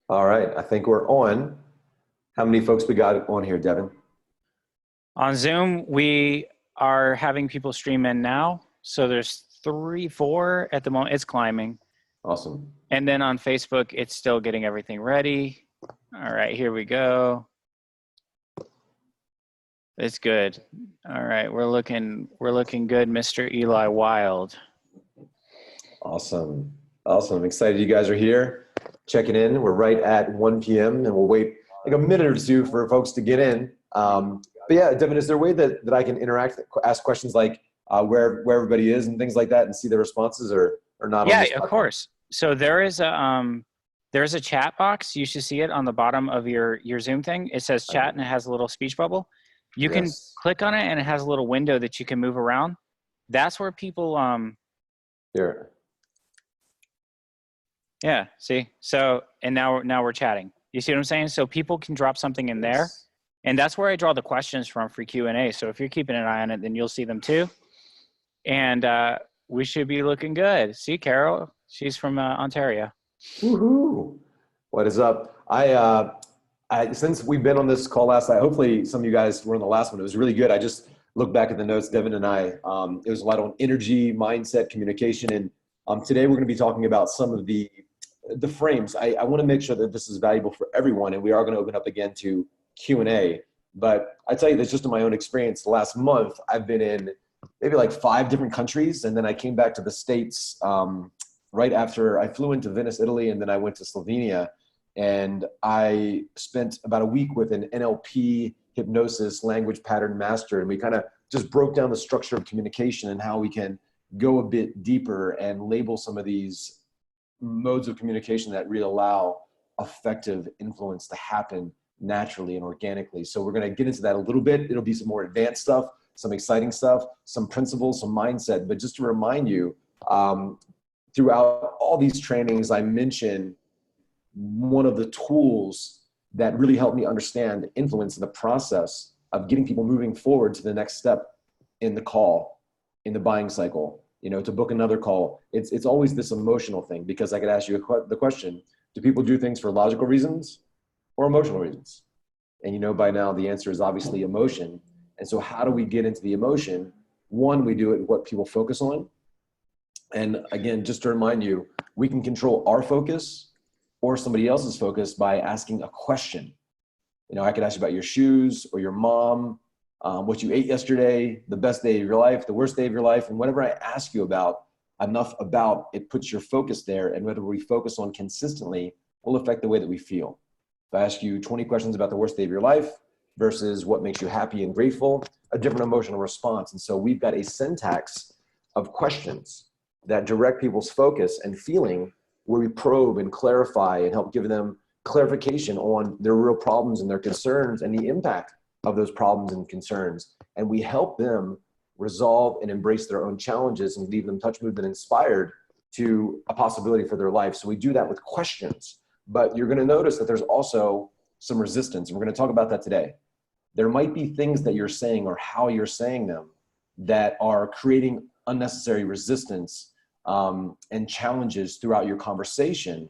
All right, I think we're on. How many folks we got on here, Devin? On Zoom, we are having people stream in now. So there's three, four at the moment. It's climbing. Awesome. And then on Facebook, it's still getting everything ready. All right, here we go. It's good. All right, we're looking good, Mr. Eli Wilde. Awesome. Awesome. I'm excited you guys are here, checking in. We're right at 1 p.m. and we'll wait like a minute or two for folks to get in. But yeah, Devin, is there a way that I can interact, ask questions like where everybody is and things like that and see their responses or not on Yeah, this of platform? course. So there's a chat box. You should see it on the bottom of your Zoom thing. It says I do. chat and it has a little speech bubble. You can Yes. click on it and it has a little window that you can move around. That's where people Here. yeah, see? So and now we're chatting. You see what I'm saying? So people can drop something in there. Yes. And that's where I draw the questions from for Q&A. So if you're keeping an eye on it, then you'll see them too. And we should be looking good. See, Carol, she's from Ontario. Woohoo! What is up? Since we've been on this call last night, hopefully some of you guys were on the last one. It was really good. I just looked back at the notes, Devin and I. It was a lot on energy, mindset, communication, and today we're going to be talking about some of the frames. I want to make sure that this is valuable for everyone, and we are going to open up again to Q&A. But I tell you this just in my own experience. The last month, I've been in maybe like 5 different countries, and then I came back to the States right after I flew into Venice, Italy, and then I went to Slovenia. And I spent about a week with an NLP hypnosis language pattern master. And we kind of just broke down the structure of communication and how we can go a bit deeper and label some of these modes of communication that really allow effective influence to happen naturally and organically. So we're going to get into that a little bit. It'll be some more advanced stuff, some exciting stuff, some principles, some mindset. But just to remind you, throughout all these trainings, I mentioned one of the tools that really helped me understand influence in the process of getting people moving forward to the next step in the call, in the buying cycle, to book another call. It's always this emotional thing, because I could ask you the question, do people do things for logical reasons or emotional reasons? And by now the answer is obviously emotion. And so how do we get into the emotion? One, we do it what people focus on. And again, just to remind you, we can control our focus or somebody else's focus by asking a question. I could ask you about your shoes or your mom, what you ate yesterday, the best day of your life, the worst day of your life. And whatever I ask you about, enough about, it puts your focus there. And whether we focus on consistently will affect the way that we feel. If I ask you 20 questions about the worst day of your life versus what makes you happy and grateful, a different emotional response. And so we've got a syntax of questions that direct people's focus and feeling, where we probe and clarify and help give them clarification on their real problems and their concerns and the impact of those problems and concerns. And we help them resolve and embrace their own challenges and leave them touch, moved, and inspired to a possibility for their life. So we do that with questions. But you're going to notice that there's also some resistance. And we're going to talk about that today. There might be things that you're saying or how you're saying them that are creating unnecessary resistance and challenges throughout your conversation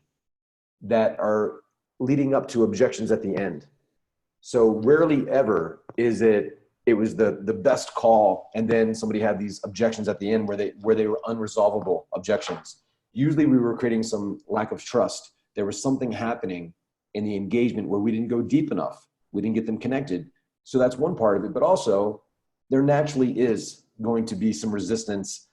that are leading up to objections at the end. So rarely ever is it was the best call and then somebody had these objections at the end where they were unresolvable objections. Usually we were creating some lack of trust. There was something happening in the engagement where we didn't go deep enough. We didn't get them connected. So that's one part of it, but also there naturally is going to be some resistance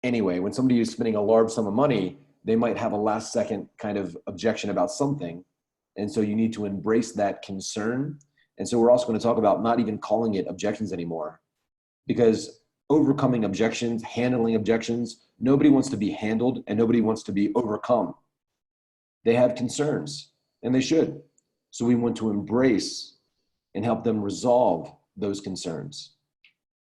anyway. When somebody is spending a large sum of money, they might have a last second kind of objection about something. And so you need to embrace that concern. And so we're also going to talk about not even calling it objections anymore, because overcoming objections, handling objections, nobody wants to be handled and nobody wants to be overcome. They have concerns and they should. So we want to embrace and help them resolve those concerns.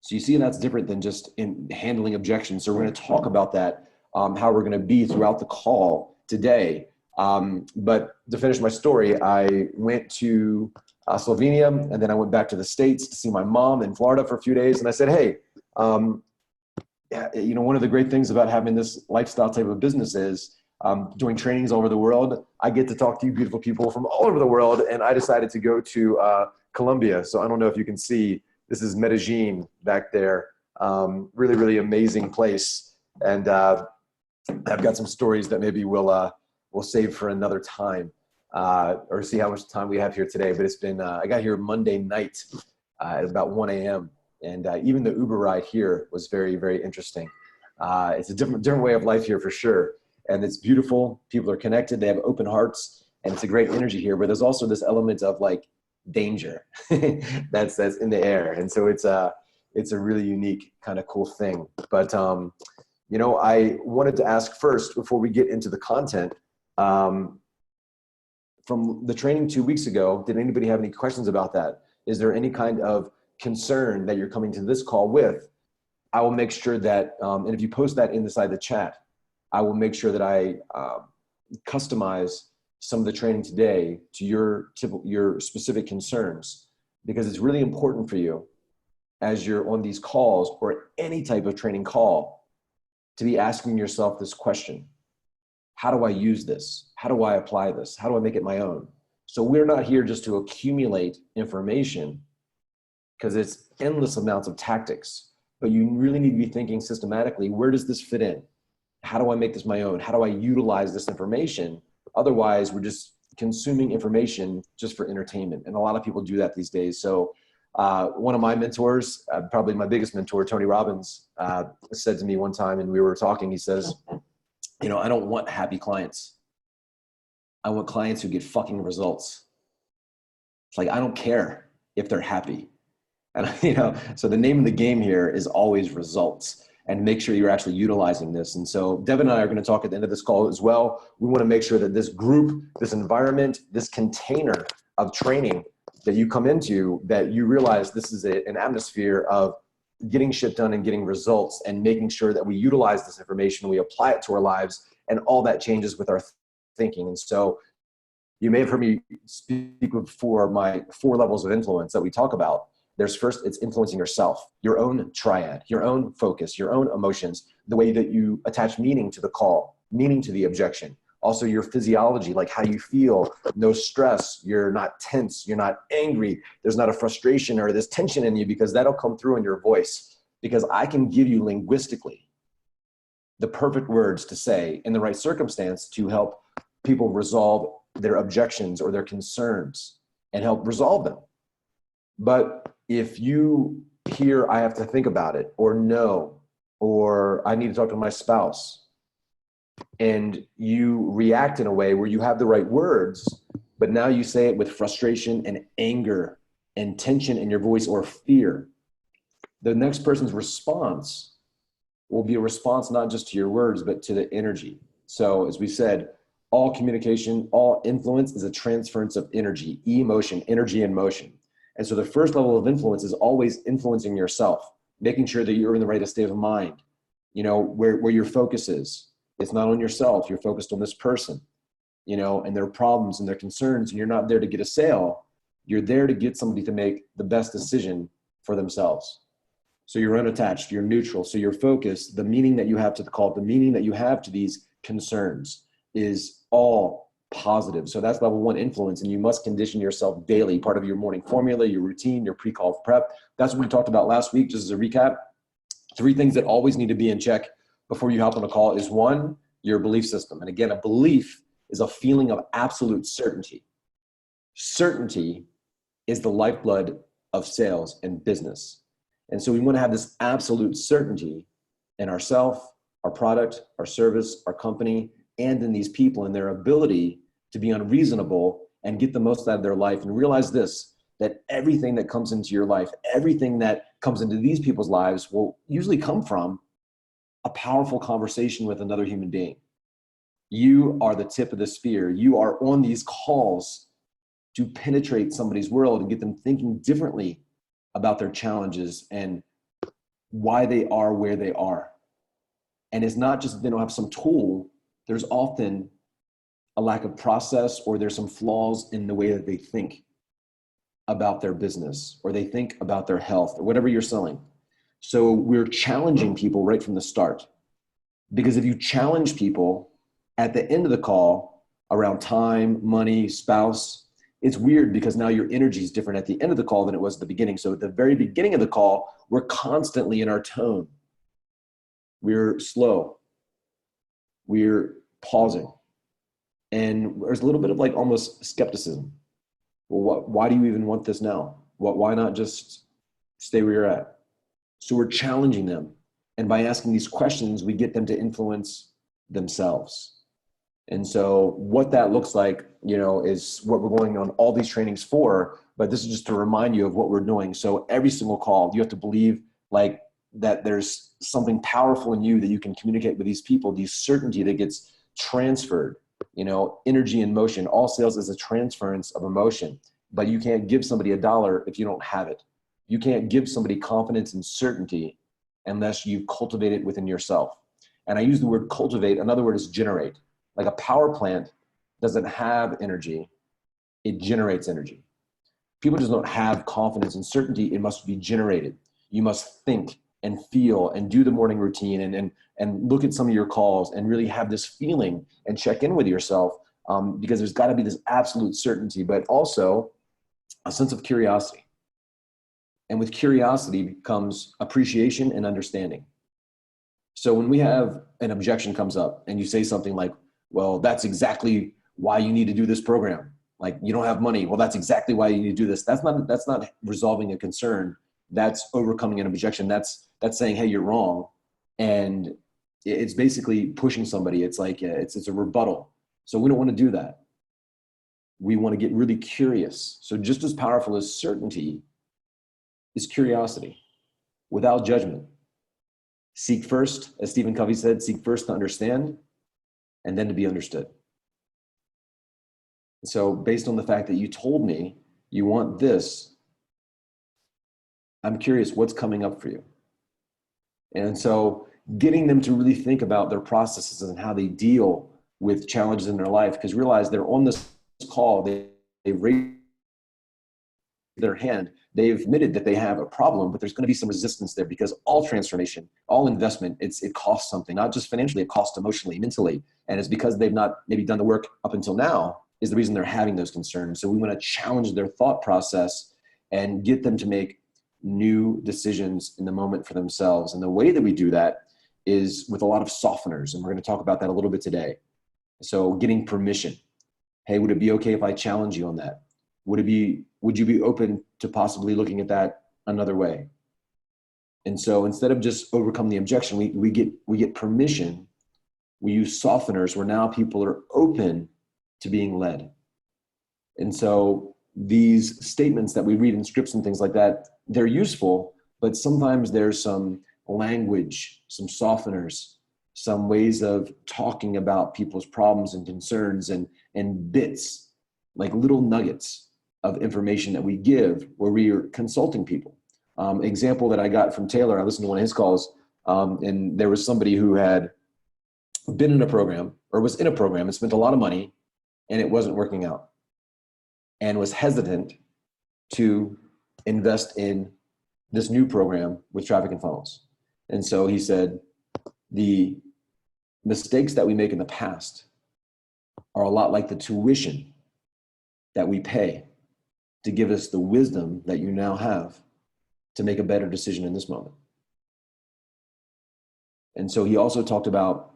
So you see, that's different than just in handling objections. So we're going to talk about that, how we're going to be throughout the call today. But to finish my story, I went to Slovenia, and then I went back to the States to see my mom in Florida for a few days. And I said, hey, one of the great things about having this lifestyle type of business is doing trainings all over the world. I get to talk to you beautiful people from all over the world. And I decided to go to Colombia. So I don't know if you can see, this is Medellin back there. Really, really amazing place. And I've got some stories that maybe we'll save for another time, or see how much time we have here today. But it's been, I got here Monday night at about 1 a.m. And even the Uber ride here was very, very interesting. It's a different way of life here for sure. And it's beautiful. People are connected. They have open hearts, and it's a great energy here. But there's also this element of like danger that's in the air. And so it's a really unique kind of cool thing. But you know, I wanted to ask first, before we get into the content, from the training 2 weeks ago, did anybody have any questions about that? Is there any kind of concern that you're coming to this call with? I will make sure that, and if you post that inside the chat, I will make sure that I customize some of the training today to your specific concerns, because it's really important for you as you're on these calls or any type of training call to be asking yourself this question: how do I use this? How do I apply this? How do I make it my own? So we're not here just to accumulate information, because it's endless amounts of tactics, but you really need to be thinking systematically, where does this fit in? How do I make this my own? How do I utilize this information? Otherwise, we're just consuming information just for entertainment. And a lot of people do that these days. So one of my mentors, probably my biggest mentor, Tony Robbins, said to me one time, and we were talking, he says, you know, I don't want happy clients. I want clients who get fucking results. It's like, I don't care if they're happy. And, you know, so the name of the game here is always results, and make sure you're actually utilizing this. And so Devin and I are going to talk at the end of this call as well. We want to make sure that this group, this environment, this container of training that you come into, that you realize this is an atmosphere of getting shit done and getting results, and making sure that we utilize this information, we apply it to our lives, and all that changes with our thinking. And so you may have heard me speak before my 4 levels of influence that we talk about. There's first, it's influencing yourself, your own triad, your own focus, your own emotions, the way that you attach meaning to the call, meaning to the objection. Also your physiology, like how you feel, no stress, you're not tense, you're not angry, there's not a frustration or this tension in you, because that'll come through in your voice. Because I can give you linguistically the perfect words to say in the right circumstance to help people resolve their objections or their concerns and help resolve them. But if you hear, I have to think about it, or no, or I need to talk to my spouse, and you react in a way where you have the right words, but now you say it with frustration and anger and tension in your voice or fear, the next person's response will be a response not just to your words, but to the energy. So as we said, all communication, all influence is a transference of energy, emotion, energy and motion. And so the first level of influence is always influencing yourself, making sure that you're in the right state of mind, you know, where your focus is. It's not on yourself. You're focused on this person, you know, and their problems and their concerns. And you're not there to get a sale. You're there to get somebody to make the best decision for themselves. So you're unattached, you're neutral. So your focus, the meaning that you have to the call, the meaning that you have to these concerns is all positive. So that's level 1 influence, and you must condition yourself daily, part of your morning formula, your routine, your pre-call prep. That's what we talked about last week. Just as a recap, 3 things that always need to be in check before you hop on a call is 1, your belief system. And again, a belief is a feeling of absolute certainty. Certainty is the lifeblood of sales and business. And so we want to have this absolute certainty in ourself, our product, our service, our company, and in these people and their ability to be unreasonable and get the most out of their life. And realize this, that everything that comes into your life, everything that comes into these people's lives will usually come from a powerful conversation with another human being. You are the tip of the spear. You are on these calls to penetrate somebody's world and get them thinking differently about their challenges and why they are where they are. And it's not just that they don't have some tool. There's often a lack of process, or there's some flaws in the way that they think about their business, or they think about their health, or whatever you're selling. So we're challenging people right from the start. Because if you challenge people, At the end of the call, around time, money, spouse, it's weird because now your energy is different at the end of the call than it was at the beginning. So at the very beginning of the call, we're constantly in our tone. We're slow. We're pausing. And there's a little bit of like almost skepticism. Well, why do you even want this now? Why not just stay where you're at? So we're challenging them. And by asking these questions, we get them to influence themselves. And so what that looks like, is what we're going on all these trainings for, but this is just to remind you of what we're doing. So every single call, you have to believe like that there's something powerful in you that you can communicate with these people, the certainty that gets transferred, energy and motion. All sales is a transference of emotion, but you can't give somebody $1 if you don't have it. You can't give somebody confidence and certainty unless you cultivate it within yourself. And I use the word cultivate. Another word is generate. Like a power plant doesn't have energy, it generates energy. People just don't have confidence and certainty. It must be generated. You must think and feel and do the morning routine and look at some of your calls and really have this feeling and check in with yourself, because there's got to be this absolute certainty, but also a sense of curiosity. And with curiosity comes appreciation and understanding. So when we have an objection comes up and you say something like, well, that's exactly why you need to do this program. Like, you don't have money. Well, that's exactly why you need to do this. That's not resolving a concern. That's overcoming an objection. That's saying, hey, you're wrong. And it's basically pushing somebody. It's like, it's a rebuttal. So we don't want to do that. We want to get really curious. So just as powerful as certainty is curiosity without judgment. Seek first, as Stephen Covey said, seek first to understand and then to be understood. So based on the fact that you told me you want this, I'm curious what's coming up for you. And so getting them to really think about their processes and how they deal with challenges in their life, because realize they're on this call, they raise their hand, they've admitted that they have a problem, but there's going to be some resistance there because all transformation, all investment, it costs something, not just financially, it costs emotionally, mentally. And it's because they've not maybe done the work up until now is the reason they're having those concerns. So we want to challenge their thought process and get them to make new decisions in the moment for themselves. And the way that we do that is with a lot of softeners. And we're going to talk about that a little bit today. So getting permission. Hey, would it be okay if I challenge you on that? Would you be open to possibly looking at that another way? And so instead of just overcome the objection, we get permission. We use softeners where now people are open to being led. And so these statements that we read in scripts and things like that, they're useful, but sometimes there's some language, some softeners, some ways of talking about people's problems and concerns and bits, like little nuggets of information that we give where we are consulting people. Example that I got from Taylor, I listened to one of his calls, and there was somebody who had been in a program or was in a program and spent a lot of money and it wasn't working out and was hesitant to invest in this new program with traffic and funnels. And so he said, the mistakes that we make in the past are a lot like the tuition that we pay to give us the wisdom that you now have to make a better decision in this moment. And so he also talked about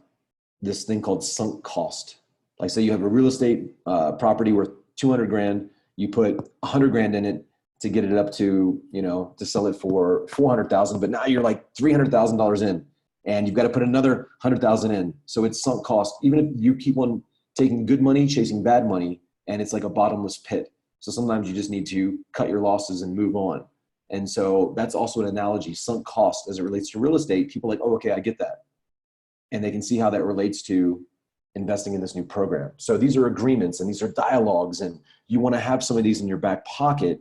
this thing called sunk cost. Like, say you have a real estate property worth 200 grand, you put 100 grand in it to get it up to, to sell it for 400,000, but now you're like $300,000 in and you've got to put another 100,000 in. So it's sunk cost. Even if you keep on taking good money, chasing bad money, and it's like a bottomless pit. So sometimes you just need to cut your losses and move on. And so that's also an analogy, sunk cost as it relates to real estate. People are like, oh, okay, I get that. And they can see how that relates to investing in this new program. So these are agreements and these are dialogues, and you want to have some of these in your back pocket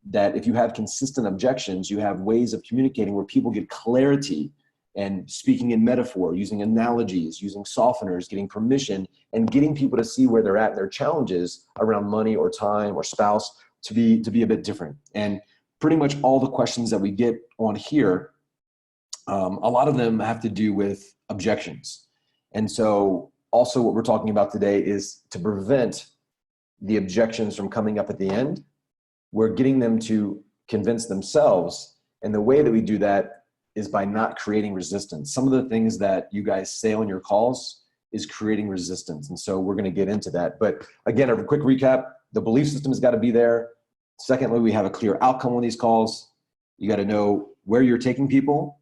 that if you have consistent objections, you have ways of communicating where people get clarity and speaking in metaphor, using analogies, using softeners, getting permission, and getting people to see where they're at and their challenges around money or time or spouse to be a bit different. And pretty much all the questions that we get on here, a lot of them have to do with objections. And so Also, what we're talking about today is to prevent the objections from coming up at the end. We're getting them to convince themselves. And the way that we do that is by not creating resistance. Some of the things that you guys say on your calls is creating resistance. And so we're going to get into that. But again, a quick recap, the belief system has got to be there. Secondly, we have a clear outcome on these calls. You got to know where you're taking people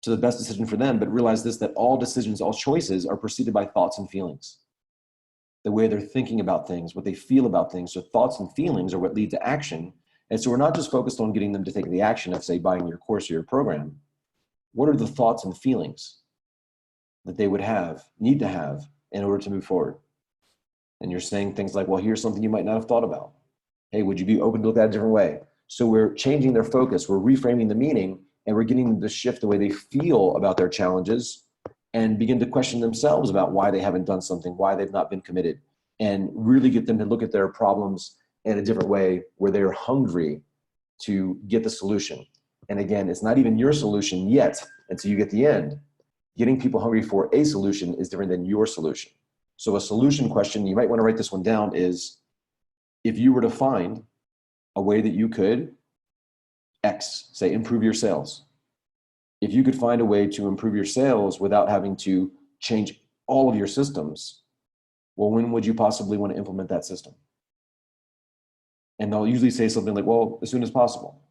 to the best decision for them, but realize this, that all decisions, all choices are preceded by thoughts and feelings. The way they're thinking about things, what they feel about things. So thoughts and feelings are what lead to action. And so we're not just focused on getting them to take the action of, say, buying your course or your program. What are the thoughts and feelings that they would need to have in order to move forward? And you're saying things like, well, here's something you might not have thought about. Hey, would you be open to look at it a different way? So we're changing their focus, we're reframing the meaning, and we're getting them to shift the way they feel about their challenges and begin to question themselves about why they haven't done something, why they've not been committed, and really get them to look at their problems in a different way where they're hungry to get the solution. And again, it's not even your solution yet until you get the end. Getting people hungry for a solution is different than your solution. So a solution question, you might want to write this one down, is if you were to find a way that you could X, say improve your sales. If you could find a way to improve your sales without having to change all of your systems, well, when would you possibly want to implement that system? And they'll usually say something like, well, as soon as possible.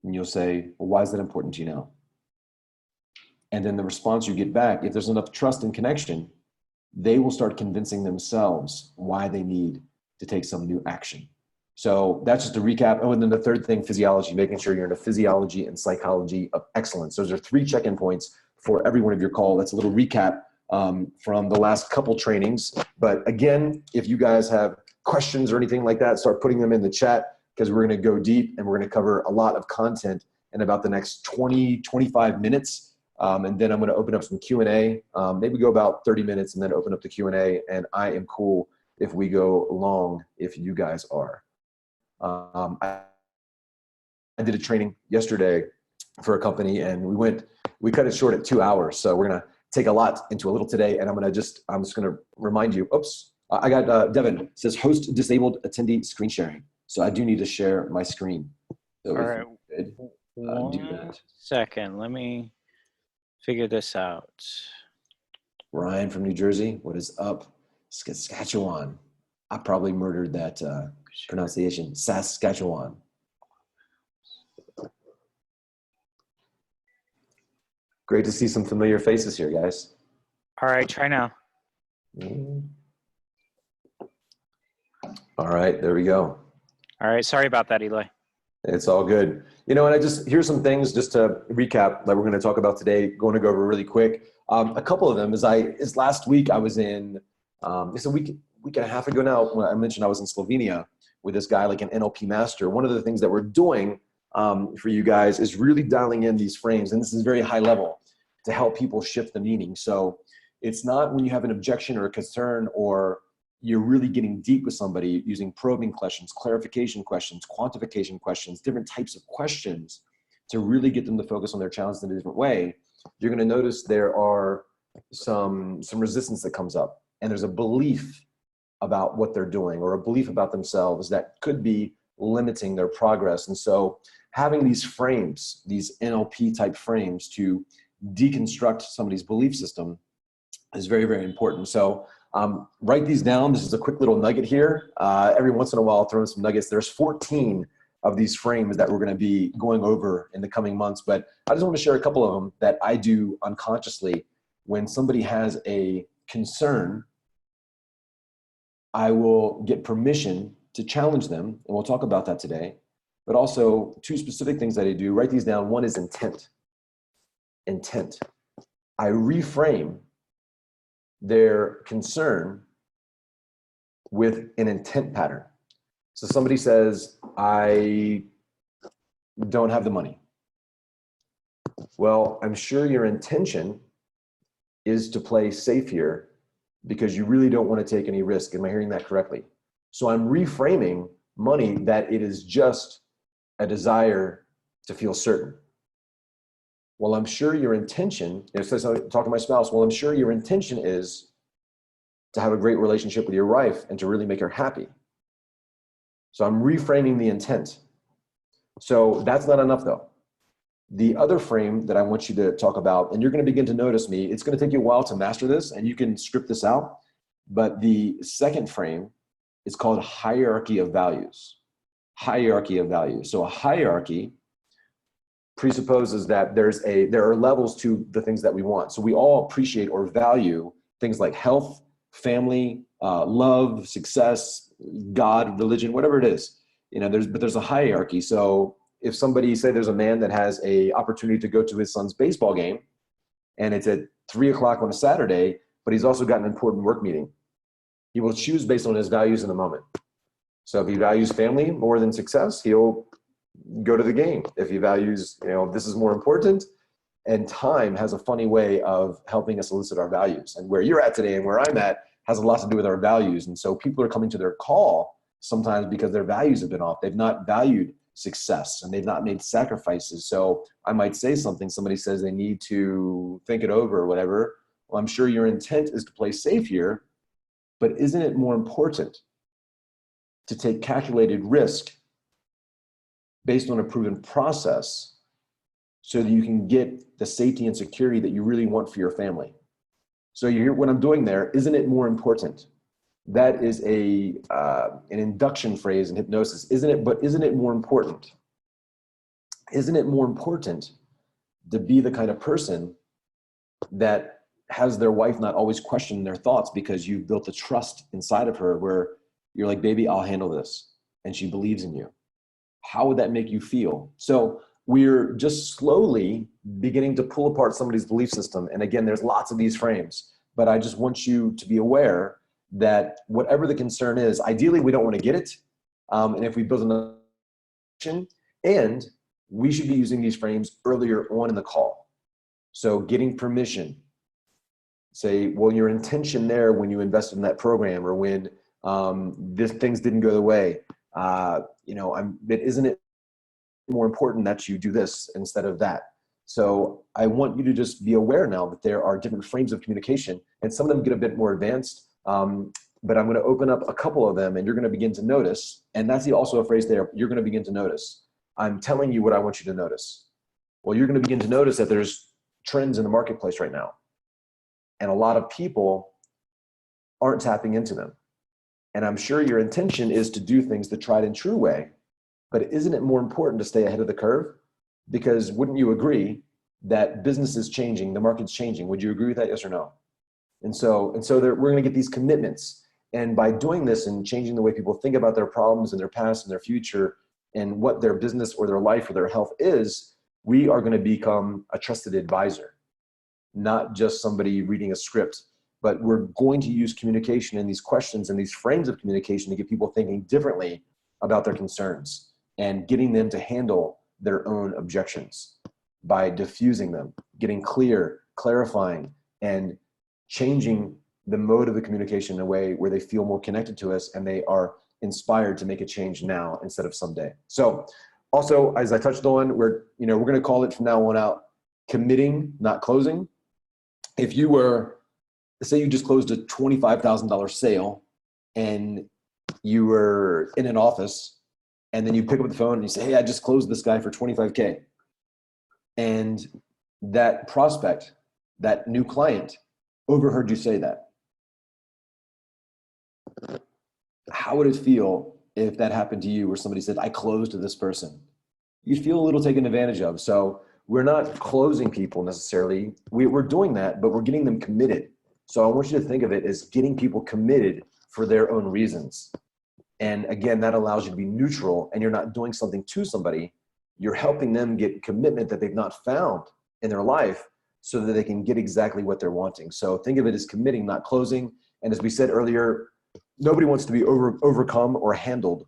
And you'll say, well, why is that important to you now? And then the response you get back, if there's enough trust and connection, they will start convincing themselves why they need to take some new action. So that's just a recap. Oh, and then the third thing, physiology, making sure you're in a physiology and psychology of excellence. Those are 3 check-in points for every one of your call. That's a little recap from the last couple trainings. But again, if you guys have questions or anything like that, start putting them in the chat, because we're going to go deep and we're going to cover a lot of content in about the next 20, 25 minutes. And then I'm going to open up some Q&A, maybe go about 30 minutes and then open up the Q&A. And I am cool if we go long, if you guys are. I did a training yesterday for a company and we cut it short at 2 hours. So we're going to take a lot into a little today. And I'm just going to remind you, oops, I got Devin says host disabled attendee screen sharing. So I do need to share my screen. So All right. do that. Second, let me figure this out. Ryan from New Jersey, what is up? Saskatchewan. I probably murdered that pronunciation. Saskatchewan. Great to see some familiar faces here, guys. All right, try now. All right, there we go. All right, sorry about that, Eli. It's all good. You know, and here's some things just to recap that we're going to talk about today, going to go over really quick. A couple of them is last week I was in, it's a week and a half ago now, when I mentioned I was in Slovenia with this guy, like an NLP master. One of the things that we're doing for you guys is really dialing in these frames, and this is very high level, to help people shift the meaning. So it's not when you have an objection or a concern, or you're really getting deep with somebody using probing questions, clarification questions, quantification questions, different types of questions to really get them to focus on their challenge in a different way. You're going to notice there are some resistance that comes up, and there's a belief about what they're doing or a belief about themselves that could be limiting their progress. And so having these frames, these NLP type frames to deconstruct somebody's belief system is very, very important. So write these down. This is a quick little nugget here. Every once in a while, I'll throw in some nuggets. There's 14 of these frames that we're going to be going over in the coming months, but I just want to share a couple of them that I do unconsciously. When somebody has a concern, I will get permission to challenge them, and we'll talk about that today. But also 2 specific things that I do. Write these down. One is intent. Intent. I reframe their concern with an intent pattern. So somebody says, I don't have the money. Well, I'm sure your intention is to play safe here because you really don't want to take any risk. Am I hearing that correctly? So I'm reframing money that it is just a desire to feel certain. Well, I'm sure your intention, if I talk to my spouse, well, I'm sure your intention is to have a great relationship with your wife and to really make her happy. So I'm reframing the intent. So that's not enough though. The other frame that I want you to talk about, and you're going to begin to notice me, it's going to take you a while to master this and you can script this out. But the second frame is called hierarchy of values. Hierarchy of values. So a hierarchy presupposes that there are levels to the things that we want. So we all appreciate or value things like health, family, love, success, God, religion, whatever it is. But there's a hierarchy. So if somebody, say there's a man that has a opportunity to go to his son's baseball game and it's at 3 o'clock on a Saturday, but he's also got an important work meeting, he will choose based on his values in the moment. So if he values family more than success, he'll go to the game. If he values, this is more important. And time has a funny way of helping us elicit our values. And where you're at today and where I'm at has a lot to do with our values. And so people are coming to their call sometimes because their values have been off. They've not valued success and they've not made sacrifices. So I might say something, somebody says they need to think it over or whatever. Well, I'm sure your intent is to play safe here, but isn't it more important to take calculated risk based on a proven process so that you can get the safety and security that you really want for your family? So you hear what I'm doing there, isn't it more important? That is an induction phrase in hypnosis, isn't it? But isn't it more important? Isn't it more important to be the kind of person that has their wife not always question their thoughts because you've built a trust inside of her where you're like, baby, I'll handle this. And she believes in you. How would that make you feel? So we're just slowly beginning to pull apart somebody's belief system. And again, there's lots of these frames, but I just want you to be aware that whatever the concern is, ideally we don't want to get it. And if we build an action, and we should be using these frames earlier on in the call. So getting permission, say, well, your intention there when you invested in that program or when things didn't go the way, isn't it more important that you do this instead of that? So I want you to just be aware now that there are different frames of communication and some of them get a bit more advanced. But I'm going to open up a couple of them and you're going to begin to notice. And that's also a phrase there. You're going to begin to notice. I'm telling you what I want you to notice. Well, you're going to begin to notice that there's trends in the marketplace right now. And a lot of people aren't tapping into them. And I'm sure your intention is to do things the tried and true way, but isn't it more important to stay ahead of the curve? Because wouldn't you agree that business is changing, the market's changing? Would you agree with that, yes or no? And so we're going to get these commitments. And by doing this and changing the way people think about their problems and their past and their future and what their business or their life or their health is, we are going to become a trusted advisor, not just somebody reading a script. But we're going to use communication and these questions and these frames of communication to get people thinking differently about their concerns and getting them to handle their own objections by diffusing them, getting clear, clarifying, and changing the mode of the communication in a way where they feel more connected to us and they are inspired to make a change now instead of someday. So also, as I touched on, we're going to call it from now on out committing, not closing. If you were, say you just closed a $25,000 sale and you were in an office and then you pick up the phone and you say, hey, I just closed this guy for 25K. And that prospect, that new client overheard you say that. How would it feel if that happened to you where somebody said, I closed to this person? You'd feel a little taken advantage of. So we're not closing people necessarily. We're doing that, but we're getting them committed. So I want you to think of it as getting people committed for their own reasons. And again, that allows you to be neutral and you're not doing something to somebody. You're helping them get commitment that they've not found in their life so that they can get exactly what they're wanting. So think of it as committing, not closing. And as we said earlier, nobody wants to be overcome or handled.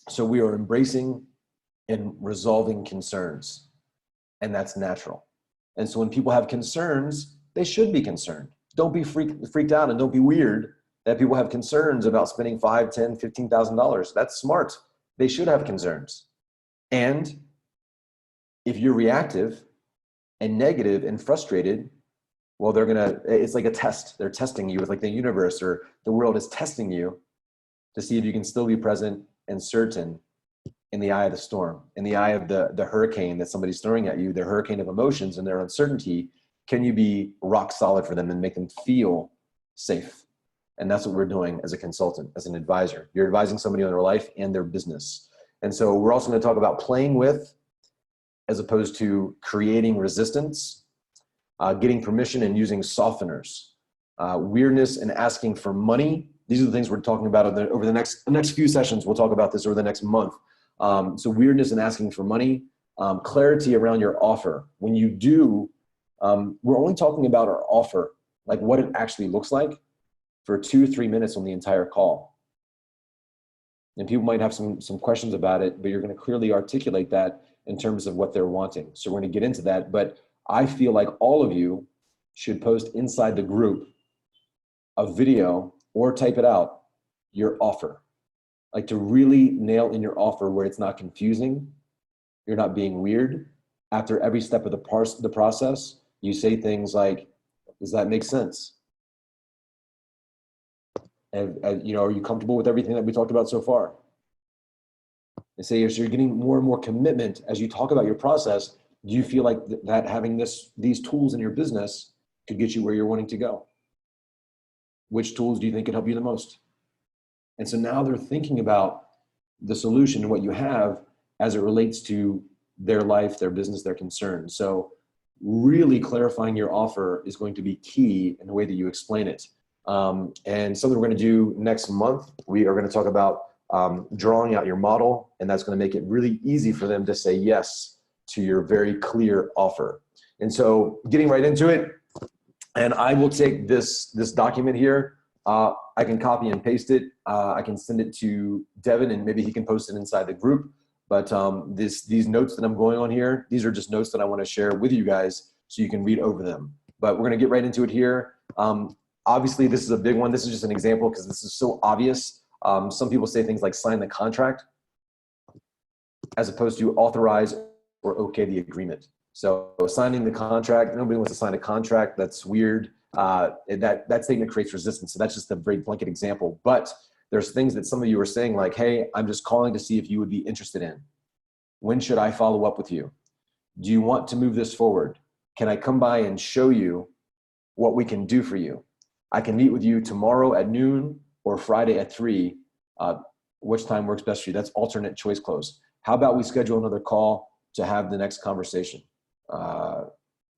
So we are embracing and resolving concerns. And that's natural. And so when people have concerns, they should be concerned. Don't be freaked out and don't be weird that people have concerns about spending $5,000, $10,000, $15,000. That's smart. They should have concerns. And if you're reactive and negative and frustrated, Well, it's like a test. They're testing you. It's like the universe or the world is testing you to see if you can still be present and certain in the eye of the storm, in the eye of the hurricane that somebody's throwing at you, their hurricane of emotions and their uncertainty. Can you be rock solid for them and make them feel safe? And that's what we're doing as a consultant, as an advisor. You're advising somebody on their life and their business. And so we're also going to talk about playing with, as opposed to creating resistance, getting permission and using softeners, weirdness and asking for money. These are the things we're talking about over the next few sessions. We'll talk about this over the next month. So weirdness and asking for money, clarity around your offer. When you do, we're only talking about our offer, like what it actually looks like, for 2-3 minutes on the entire call. And people might have some questions about it, but you're going to clearly articulate that in terms of what they're wanting. So we're going to get into that, but I feel like all of you should post inside the group a video or type it out, your offer. Like to really nail in your offer where it's not confusing, you're not being weird. After every step of the process, you say things like, does that make sense? And are you comfortable with everything that we talked about so far? And say, as you're getting more and more commitment as you talk about your process, do you feel like that having these tools in your business could get you where you're wanting to go? Which tools do you think could help you the most? And so now they're thinking about the solution and what you have as it relates to their life, their business, their concerns. So really clarifying your offer is going to be key in the way that you explain it. And something we're going to do next month, we are going to talk about drawing out your model, and that's going to make it really easy for them to say yes to your very clear offer. And so getting right into it, and I will take this document here. I can copy and paste it. I can send it to Devin, and maybe he can post it inside the group. But these notes that I'm going on here, these are just notes that I want to share with you guys so you can read over them. But we're going to get right into it here. Obviously, this is a big one. This is just an example because this is so obvious. Some people say things like sign the contract as opposed to authorize or okay the agreement. So signing the contract, nobody wants to sign a contract. That's weird. That statement creates resistance. So that's just a very blanket example. But there's things that some of you are saying like, hey, I'm just calling to see if you would be interested in. When should I follow up with you? Do you want to move this forward? Can I come by and show you what we can do for you? I can meet with you tomorrow at noon or Friday at 3. Which time works best for you? That's alternate choice close. How about we schedule another call to have the next conversation?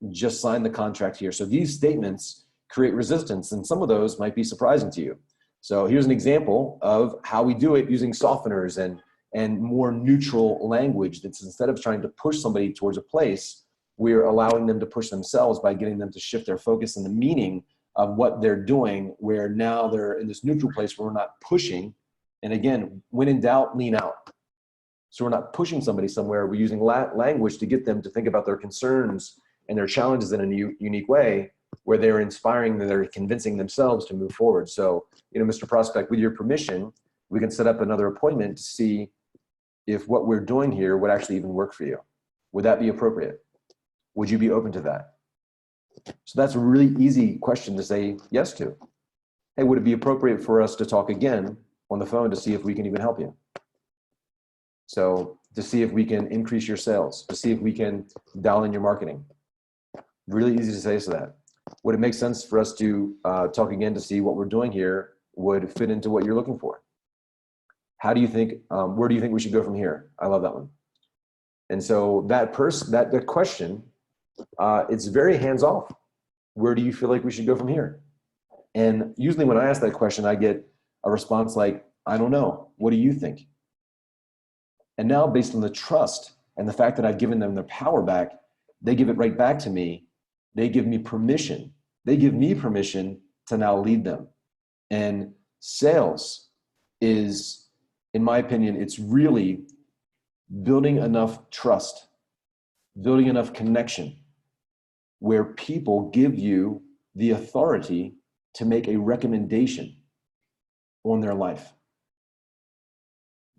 Just sign the contract here. So these statements create resistance, and some of those might be surprising to you. So here's an example of how we do it using softeners and more neutral language. That's instead of trying to push somebody towards a place, we're allowing them to push themselves by getting them to shift their focus and the meaning of what they're doing, where now they're in this neutral place where we're not pushing. And again, when in doubt, lean out. So we're not pushing somebody somewhere. We're using language to get them to think about their concerns and their challenges in a unique way, where they're inspiring, they're convincing themselves to move forward. So, Mr. Prospect, with your permission, we can set up another appointment to see if what we're doing here would actually even work for you. Would that be appropriate? Would you be open to that? So that's a really easy question to say yes to. Hey, would it be appropriate for us to talk again on the phone to see if we can even help you? So to see if we can increase your sales, to see if we can dial in your marketing. Really easy to say to that. Would it make sense for us to talk again to see what we're doing here would fit into what you're looking for? How do you think, where do you think we should go from here? I love that one. And so that question, it's very hands-off. Where do you feel like we should go from here? And usually when I ask that question, I get a response like, I don't know. What do you think? And now based on the trust and the fact that I've given them their power back, they give it right back to me. They give me permission. They give me permission to now lead them. And sales is, in my opinion, it's really building enough trust, building enough connection where people give you the authority to make a recommendation on their life.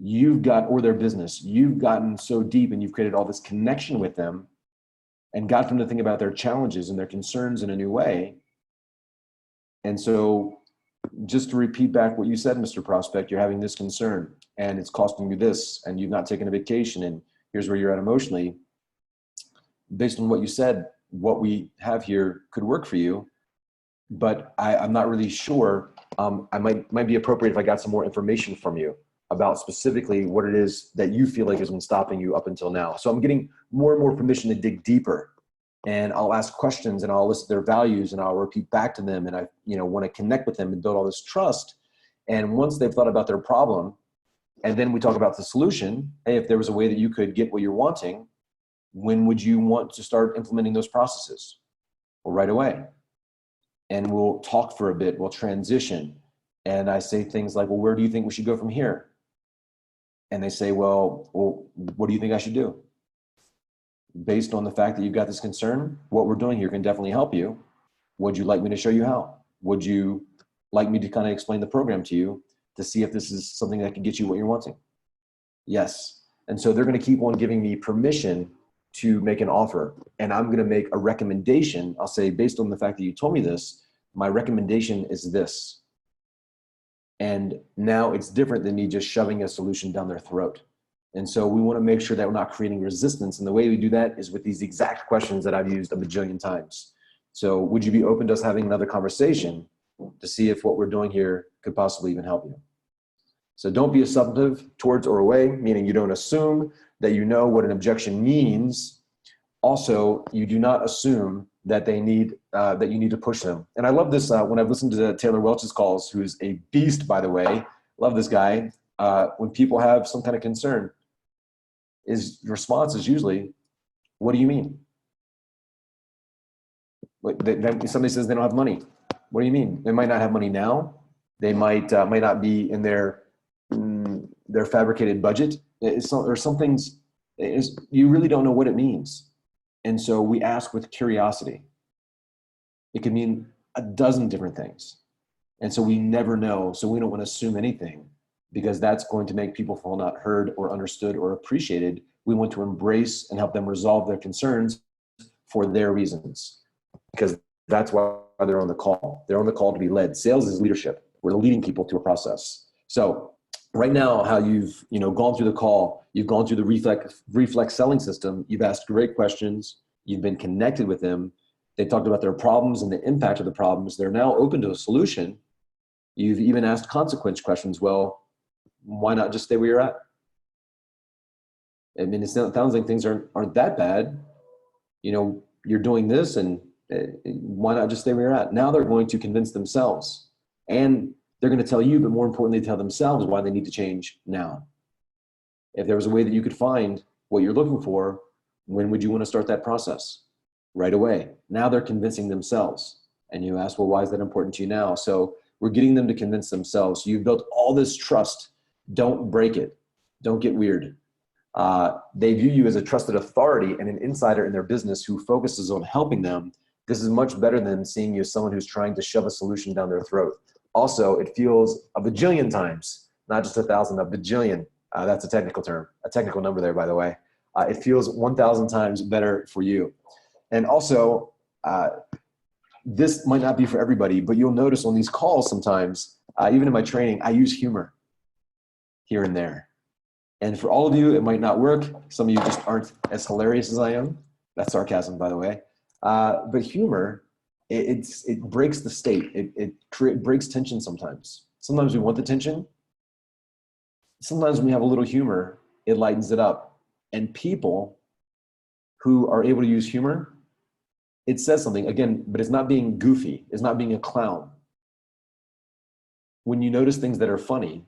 Or their business. You've gotten so deep and you've created all this connection with them and got them to think about their challenges and their concerns in a new way. And so just to repeat back what you said, Mr. Prospect, you're having this concern and it's costing you this, and you've not taken a vacation, and here's where you're at emotionally. Based on what you said, what we have here could work for you, but I'm not really sure. I might be appropriate if I got some more information from you about specifically what it is that you feel like has been stopping you up until now. So I'm getting more and more permission to dig deeper, and I'll ask questions and I'll list their values and I'll repeat back to them. And I, want to connect with them and build all this trust. And once they've thought about their problem, and then we talk about the solution, hey, if there was a way that you could get what you're wanting, when would you want to start implementing those processes? Well, right away. And we'll talk for a bit, we'll transition. And I say things like, well, where do you think we should go from here? And they say, well, what do you think I should do? Based on the fact that you've got this concern, what we're doing here can definitely help you. Would you like me to show you how? Would you like me to kind of explain the program to you to see if this is something that can get you what you're wanting? Yes. And so they're going to keep on giving me permission to make an offer. And I'm going to make a recommendation. I'll say, based on the fact that you told me this, my recommendation is this. And now it's different than me just shoving a solution down their throat. And so we want to make sure that we're not creating resistance. And the way we do that is with these exact questions that I've used a bajillion times. So would you be open to us having another conversation to see if what we're doing here could possibly even help you? So don't be assumptive towards or away, meaning you don't assume that you know what an objection means. Also, you do not assume that they need that you need to push them. And I love this when I've listened to Taylor Welch's calls, who's a beast, by the way. Love this guy. When people have some kind of concern, his response is usually, "What do you mean?" Somebody says they don't have money. What do you mean? They might not have money now. They might not be in their fabricated budget. Or some things you really don't know what it means. And so we ask with curiosity. It could mean a dozen different things. And so we never know. So we don't want to assume anything, because that's going to make people feel not heard or understood or appreciated. We want to embrace and help them resolve their concerns for their reasons, because that's why they're on the call. They're on the call to be led. Sales is leadership. We're leading people through a process. So right now, how you've gone through the call, you've gone through the reflex selling system, you've asked great questions, you've been connected with them, they talked about their problems and the impact of the problems, they're now open to a solution. You've even asked consequence questions. Well, why not just stay where you're at? I mean, it sounds like things aren't that bad. You're doing this, and why not just stay where you're at? Now they're going to convince themselves, and they're going to tell you, but more importantly, tell themselves why they need to change now. If there was a way that you could find what you're looking for, when would you want to start that process? Right away. Now they're convincing themselves. And you ask, well, why is that important to you now? So we're getting them to convince themselves. You've built all this trust. Don't break it. Don't get weird. They view you as a trusted authority and an insider in their business who focuses on helping them. This is much better than seeing you as someone who's trying to shove a solution down their throat. Also, it feels a bajillion times, not just 1,000, a bajillion. That's a technical term, a technical number there, by the way. It feels 1,000 times better for you. And also, this might not be for everybody, but you'll notice on these calls sometimes, even in my training, I use humor here and there. And for all of you, it might not work. Some of you just aren't as hilarious as I am. That's sarcasm, by the way. But humor, it breaks the state. It breaks tension sometimes. Sometimes we want the tension. Sometimes when we have a little humor, it lightens it up. And people who are able to use humor, it says something, again, but it's not being goofy. It's not being a clown. When you notice things that are funny,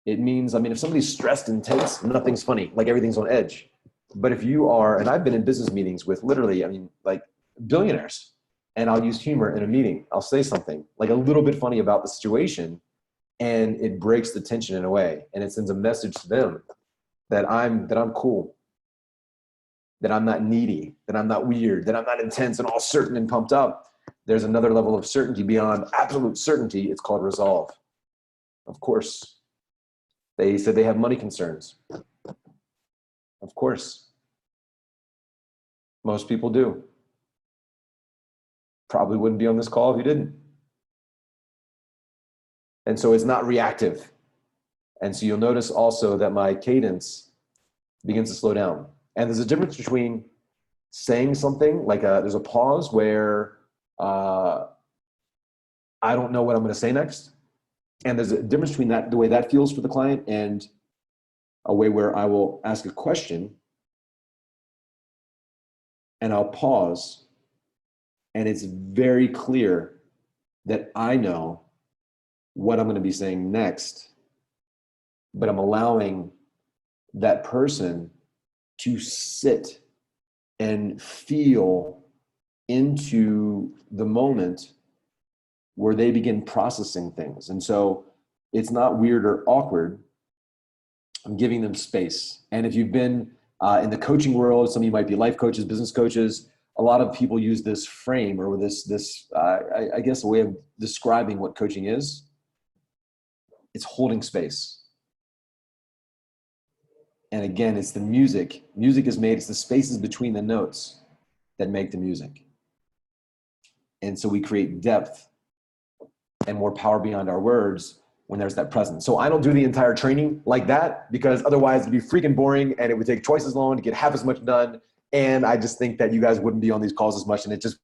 it means, if somebody's stressed and tense, nothing's funny, like everything's on edge. But if you are, and I've been in business meetings with literally, like billionaires, and I'll use humor in a meeting. I'll say something like a little bit funny about the situation, and it breaks the tension in a way, and it sends a message to them that I'm cool, that I'm not needy, that I'm not weird, that I'm not intense and all certain and pumped up. There's another level of certainty beyond absolute certainty. It's called resolve. Of course. They said they have money concerns. Of course. Most people do. Probably wouldn't be on this call if you didn't. And so it's not reactive. And so you'll notice also that my cadence begins to slow down. And there's a difference between saying something like there's a pause where I don't know what I'm going to say next. And there's a difference between that, the way that feels for the client, and a way where I will ask a question and I'll pause, and it's very clear that I know what I'm going to be saying next, but I'm allowing that person to sit and feel into the moment where they begin processing things. And so it's not weird or awkward. I'm giving them space. And if you've been in the coaching world, some of you might be life coaches, business coaches, a lot of people use this frame, or I guess a way of describing what coaching is. It's holding space. And again, it's the music. Music is made, it's the spaces between the notes that make the music. And so we create depth and more power beyond our words when there's that presence. So I don't do the entire training like that, because otherwise it'd be freaking boring and it would take twice as long to get half as much done. And I just think that you guys wouldn't be on these calls as much, and it just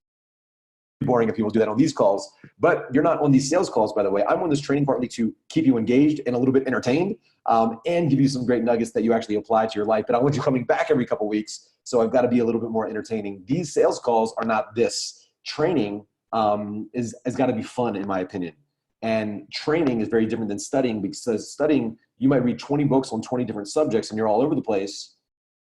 boring if people do that on these calls. But you're not on these sales calls, by the way. I'm on this training partly to keep you engaged and a little bit entertained, and give you some great nuggets that you actually apply to your life. But I want you coming back every couple of weeks, so I've got to be a little bit more entertaining. These sales calls are not this. Training has got to be fun, in my opinion. And training is very different than studying, because studying, you might read 20 books on 20 different subjects and you're all over the place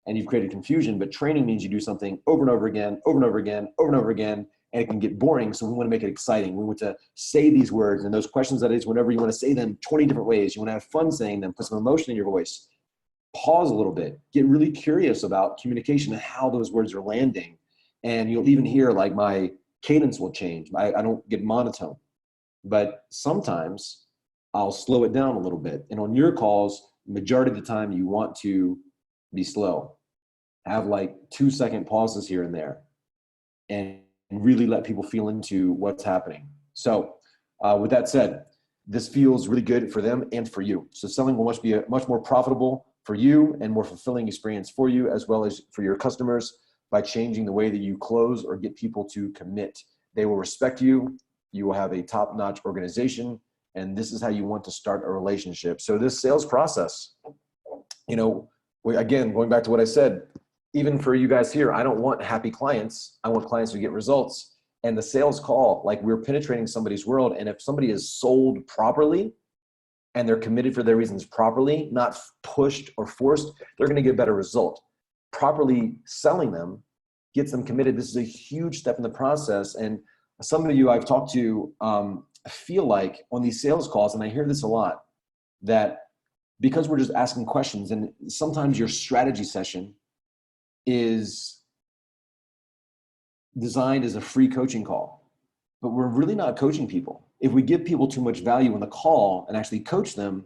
and you've created confusion. But training means you do something over and over again, over and over again, over and over again, and it can get boring. So we want to make it exciting. We want to say these words and those questions, that is, whenever you want to say them 20 different ways. You want to have fun saying them, put some emotion in your voice. Pause a little bit, get really curious about communication and how those words are landing. And you'll even hear like my cadence will change. I don't get monotone. But sometimes I'll slow it down a little bit. And on your calls, majority of the time you want to be slow. Have like 2-second pauses here and there, and really let people feel into what's happening. So with that said, this feels really good for them and for you. So selling will be a much more profitable for you and more fulfilling experience for you, as well as for your customers, by changing the way that you close or get people to commit. They will respect you. You will have a top-notch organization, and this is how you want to start a relationship. So this sales process, again, going back to what I said, even for you guys here, I don't want happy clients. I want clients who get results. And the sales call, like, we're penetrating somebody's world. And if somebody is sold properly and they're committed for their reasons properly, not pushed or forced, they're going to get a better result. Properly selling them gets them committed. This is a huge step in the process. And some of you I've talked to feel like on these sales calls, and I hear this a lot, that because we're just asking questions, and sometimes your strategy session is designed as a free coaching call, but we're really not coaching people. If we give people too much value in the call and actually coach them,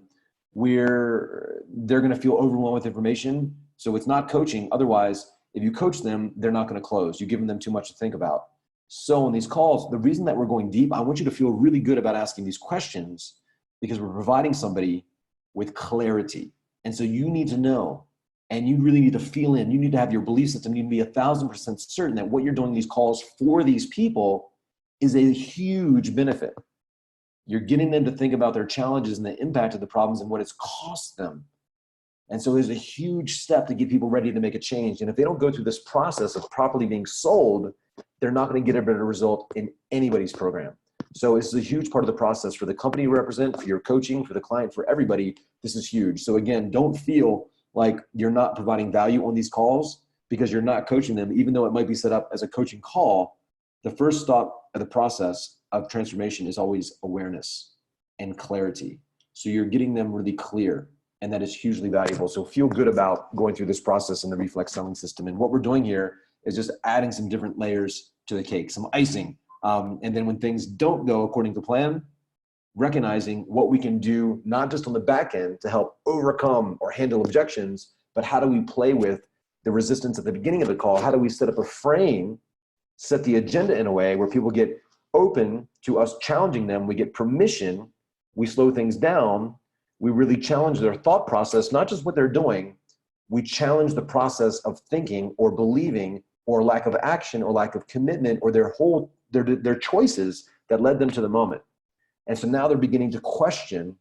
they're going to feel overwhelmed with information. So it's not coaching. Otherwise, if you coach them, they're not going to close. You're giving them too much to think about. So in these calls, the reason that we're going deep, I want you to feel really good about asking these questions, because we're providing somebody with clarity. And so you need to know, and you really need to feel in, you need to have your belief system, you need to be 1,000% certain that what you're doing in these calls for these people is a huge benefit. You're getting them to think about their challenges and the impact of the problems and what it's cost them. And so there's a huge step to get people ready to make a change. And if they don't go through this process of properly being sold, they're not going to get a better result in anybody's program. So this is a huge part of the process for the company you represent, for your coaching, for the client, for everybody. This is huge. So again, don't feel like you're not providing value on these calls because you're not coaching them, even though it might be set up as a coaching call. The first stop of the process of transformation is always awareness and clarity. So you're getting them really clear, and that is hugely valuable. So feel good about going through this process in the reflex selling system. And what we're doing here is just adding some different layers to the cake, some icing. And then when things don't go according to plan, recognizing what we can do, not just on the back end to help overcome or handle objections, but how do we play with the resistance at the beginning of the call? How do we set up a frame, set the agenda in a way where people get open to us challenging them? We get permission, we slow things down, we really challenge their thought process, not just what they're doing. We challenge the process of thinking or believing or lack of action or lack of commitment or their choices that led them to the moment. And so now they're beginning to question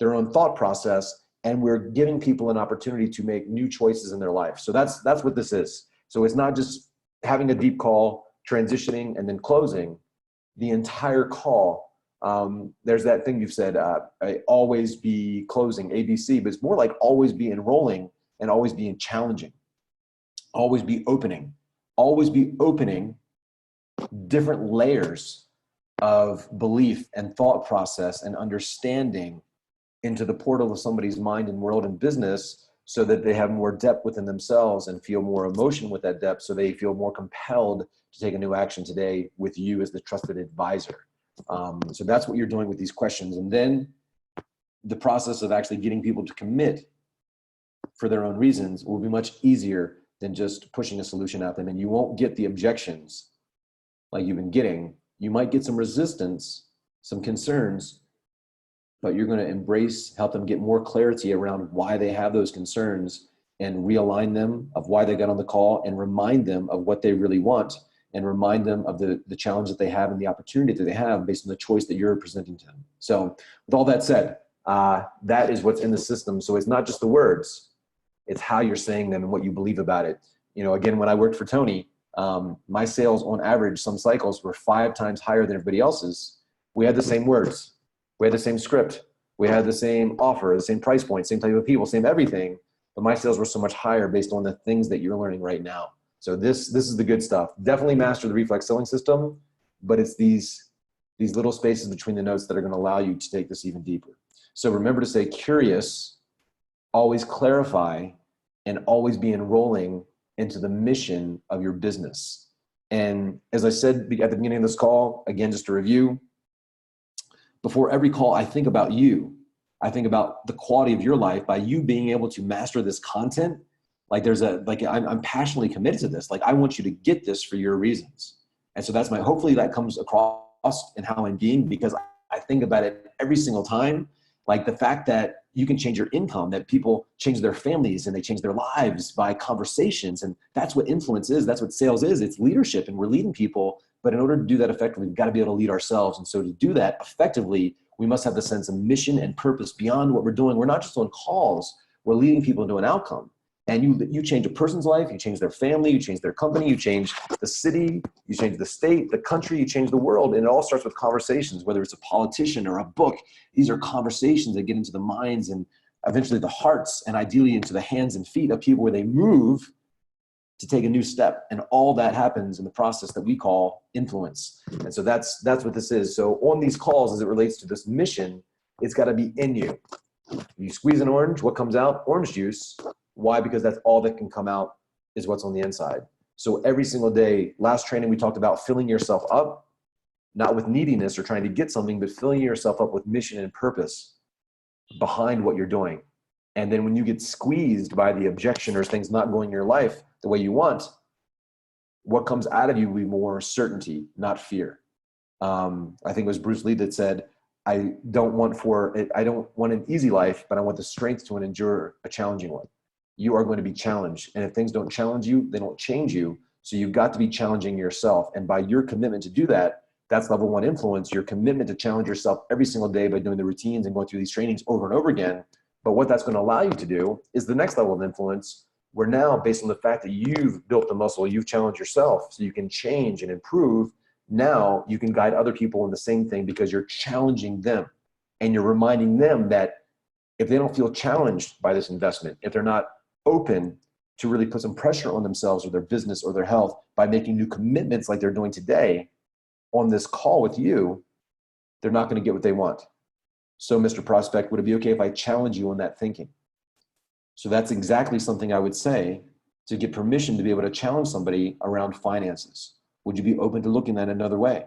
their own thought process, and we're giving people an opportunity to make new choices in their life. So that's what this is. So it's not just having a deep call, transitioning, and then closing. The entire call, there's that thing you've said, always be closing, ABC, but it's more like always be enrolling and always being challenging. Always be opening. Always be opening different layers of belief and thought process and understanding into the portal of somebody's mind and world and business, so that they have more depth within themselves and feel more emotion with that depth, so they feel more compelled to take a new action today with you as the trusted advisor. So that's what you're doing with these questions. And then the process of actually getting people to commit for their own reasons will be much easier than just pushing a solution at them. And you won't get the objections like you've been getting. You might get some resistance, some concerns, but you're going to embrace, help them get more clarity around why they have those concerns and realign them of why they got on the call, and remind them of what they really want, and remind them of the challenge that they have and the opportunity that they have based on the choice that you're presenting to them. So with all that said, that is what's in the system. So it's not just the words, it's how you're saying them and what you believe about it. You know, again, when I worked for Tony, my sales on average, some cycles were 5 times higher than everybody else's. We had the same words. We had the same script. We had the same offer, the same price point, same type of people, same everything. But my sales were so much higher based on the things that you're learning right now. So this is the good stuff. Definitely master the reflex selling system, but it's these little spaces between the notes that are going to allow you to take this even deeper. So remember to stay curious, always clarify, and always be enrolling into the mission of your business. And as I said at the beginning of this call, again, just to review, before every call, I think about you. I think about the quality of your life by you being able to master this content. Like I'm passionately committed to this. Like, I want you to get this for your reasons. And so that's hopefully that comes across in how I'm being, because I think about it every single time. Like the fact that you can change your income, that people change their families and they change their lives by conversations. And that's what influence is. That's what sales is. It's leadership, and we're leading people. But in order to do that effectively, we've got to be able to lead ourselves. And so to do that effectively, we must have the sense of mission and purpose beyond what we're doing. We're not just on calls. We're leading people into an outcome. And you change a person's life, you change their family, you change their company, you change the city, you change the state, the country, you change the world. And it all starts with conversations, whether it's a politician or a book. These are conversations that get into the minds and eventually the hearts, and ideally into the hands and feet of people, where they move to take a new step. And all that happens in the process that we call influence. And so that's what this is. So on these calls, as it relates to this mission, it's got to be in you. You squeeze an orange, what comes out? Orange juice. Why? Because that's all that can come out is what's on the inside. So every single day, last training, we talked about filling yourself up, not with neediness or trying to get something, but filling yourself up with mission and purpose behind what you're doing. And then when you get squeezed by the objection or things not going in your life the way you want, what comes out of you will be more certainty, not fear. I think it was Bruce Lee that said, I don't want an easy life, but I want the strength to endure a challenging one. You are going to be challenged. And if things don't challenge you, they don't change you. So you've got to be challenging yourself. And by your commitment to do that, that's level 1 influence, your commitment to challenge yourself every single day by doing the routines and going through these trainings over and over again. But what that's going to allow you to do is the next level of influence, where now, based on the fact that you've built the muscle, you've challenged yourself so you can change and improve. Now you can guide other people in the same thing, because you're challenging them and you're reminding them that if they don't feel challenged by this investment, if they're not open to really put some pressure on themselves or their business or their health by making new commitments like they're doing today on this call with you, they're not going to get what they want. So, Mr. Prospect, would it be okay if I challenge you on that thinking? So that's exactly something I would say to get permission to be able to challenge somebody around finances. Would you be open to looking at it another way?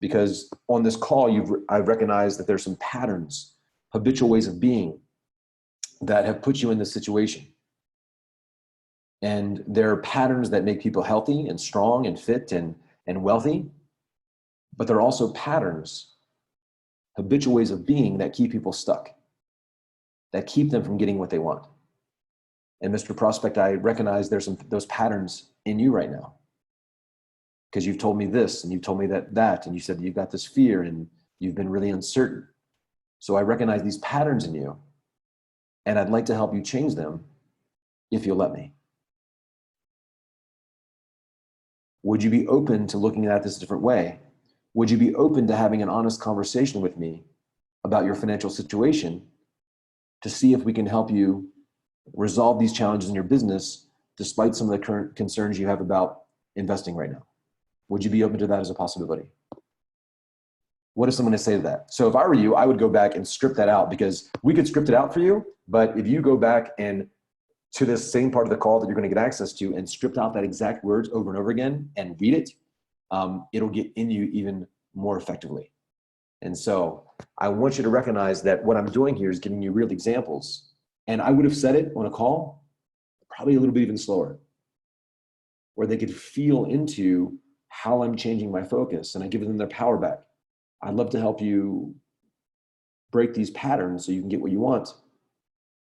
Because on this call, I've recognized that there's some patterns, habitual ways of being that have put you in this situation. And there are patterns that make people healthy and strong and fit and wealthy. But there are also patterns, habitual ways of being that keep people stuck, that keep them from getting what they want. And Mr. Prospect, I recognize there's those patterns in you right now. Because you've told me this, and you've told me that, and you said you've got this fear, and you've been really uncertain. So I recognize these patterns in you, and I'd like to help you change them if you'll let me. Would you be open to looking at this a different way? Would you be open to having an honest conversation with me about your financial situation to see if we can help you resolve these challenges in your business despite some of the current concerns you have about investing right now? Would you be open to that as a possibility? What is someone to say to that? So if I were you, I would go back and script that out, because we could script it out for you, but if you go back and to this same part of the call that you're going to get access to and script out that exact words over and over again and read it, it'll get in you even more effectively. And so I want you to recognize that what I'm doing here is giving you real examples. And I would have said it on a call, probably a little bit even slower, where they could feel into how I'm changing my focus, and I give them their power back. I'd love to help you break these patterns so you can get what you want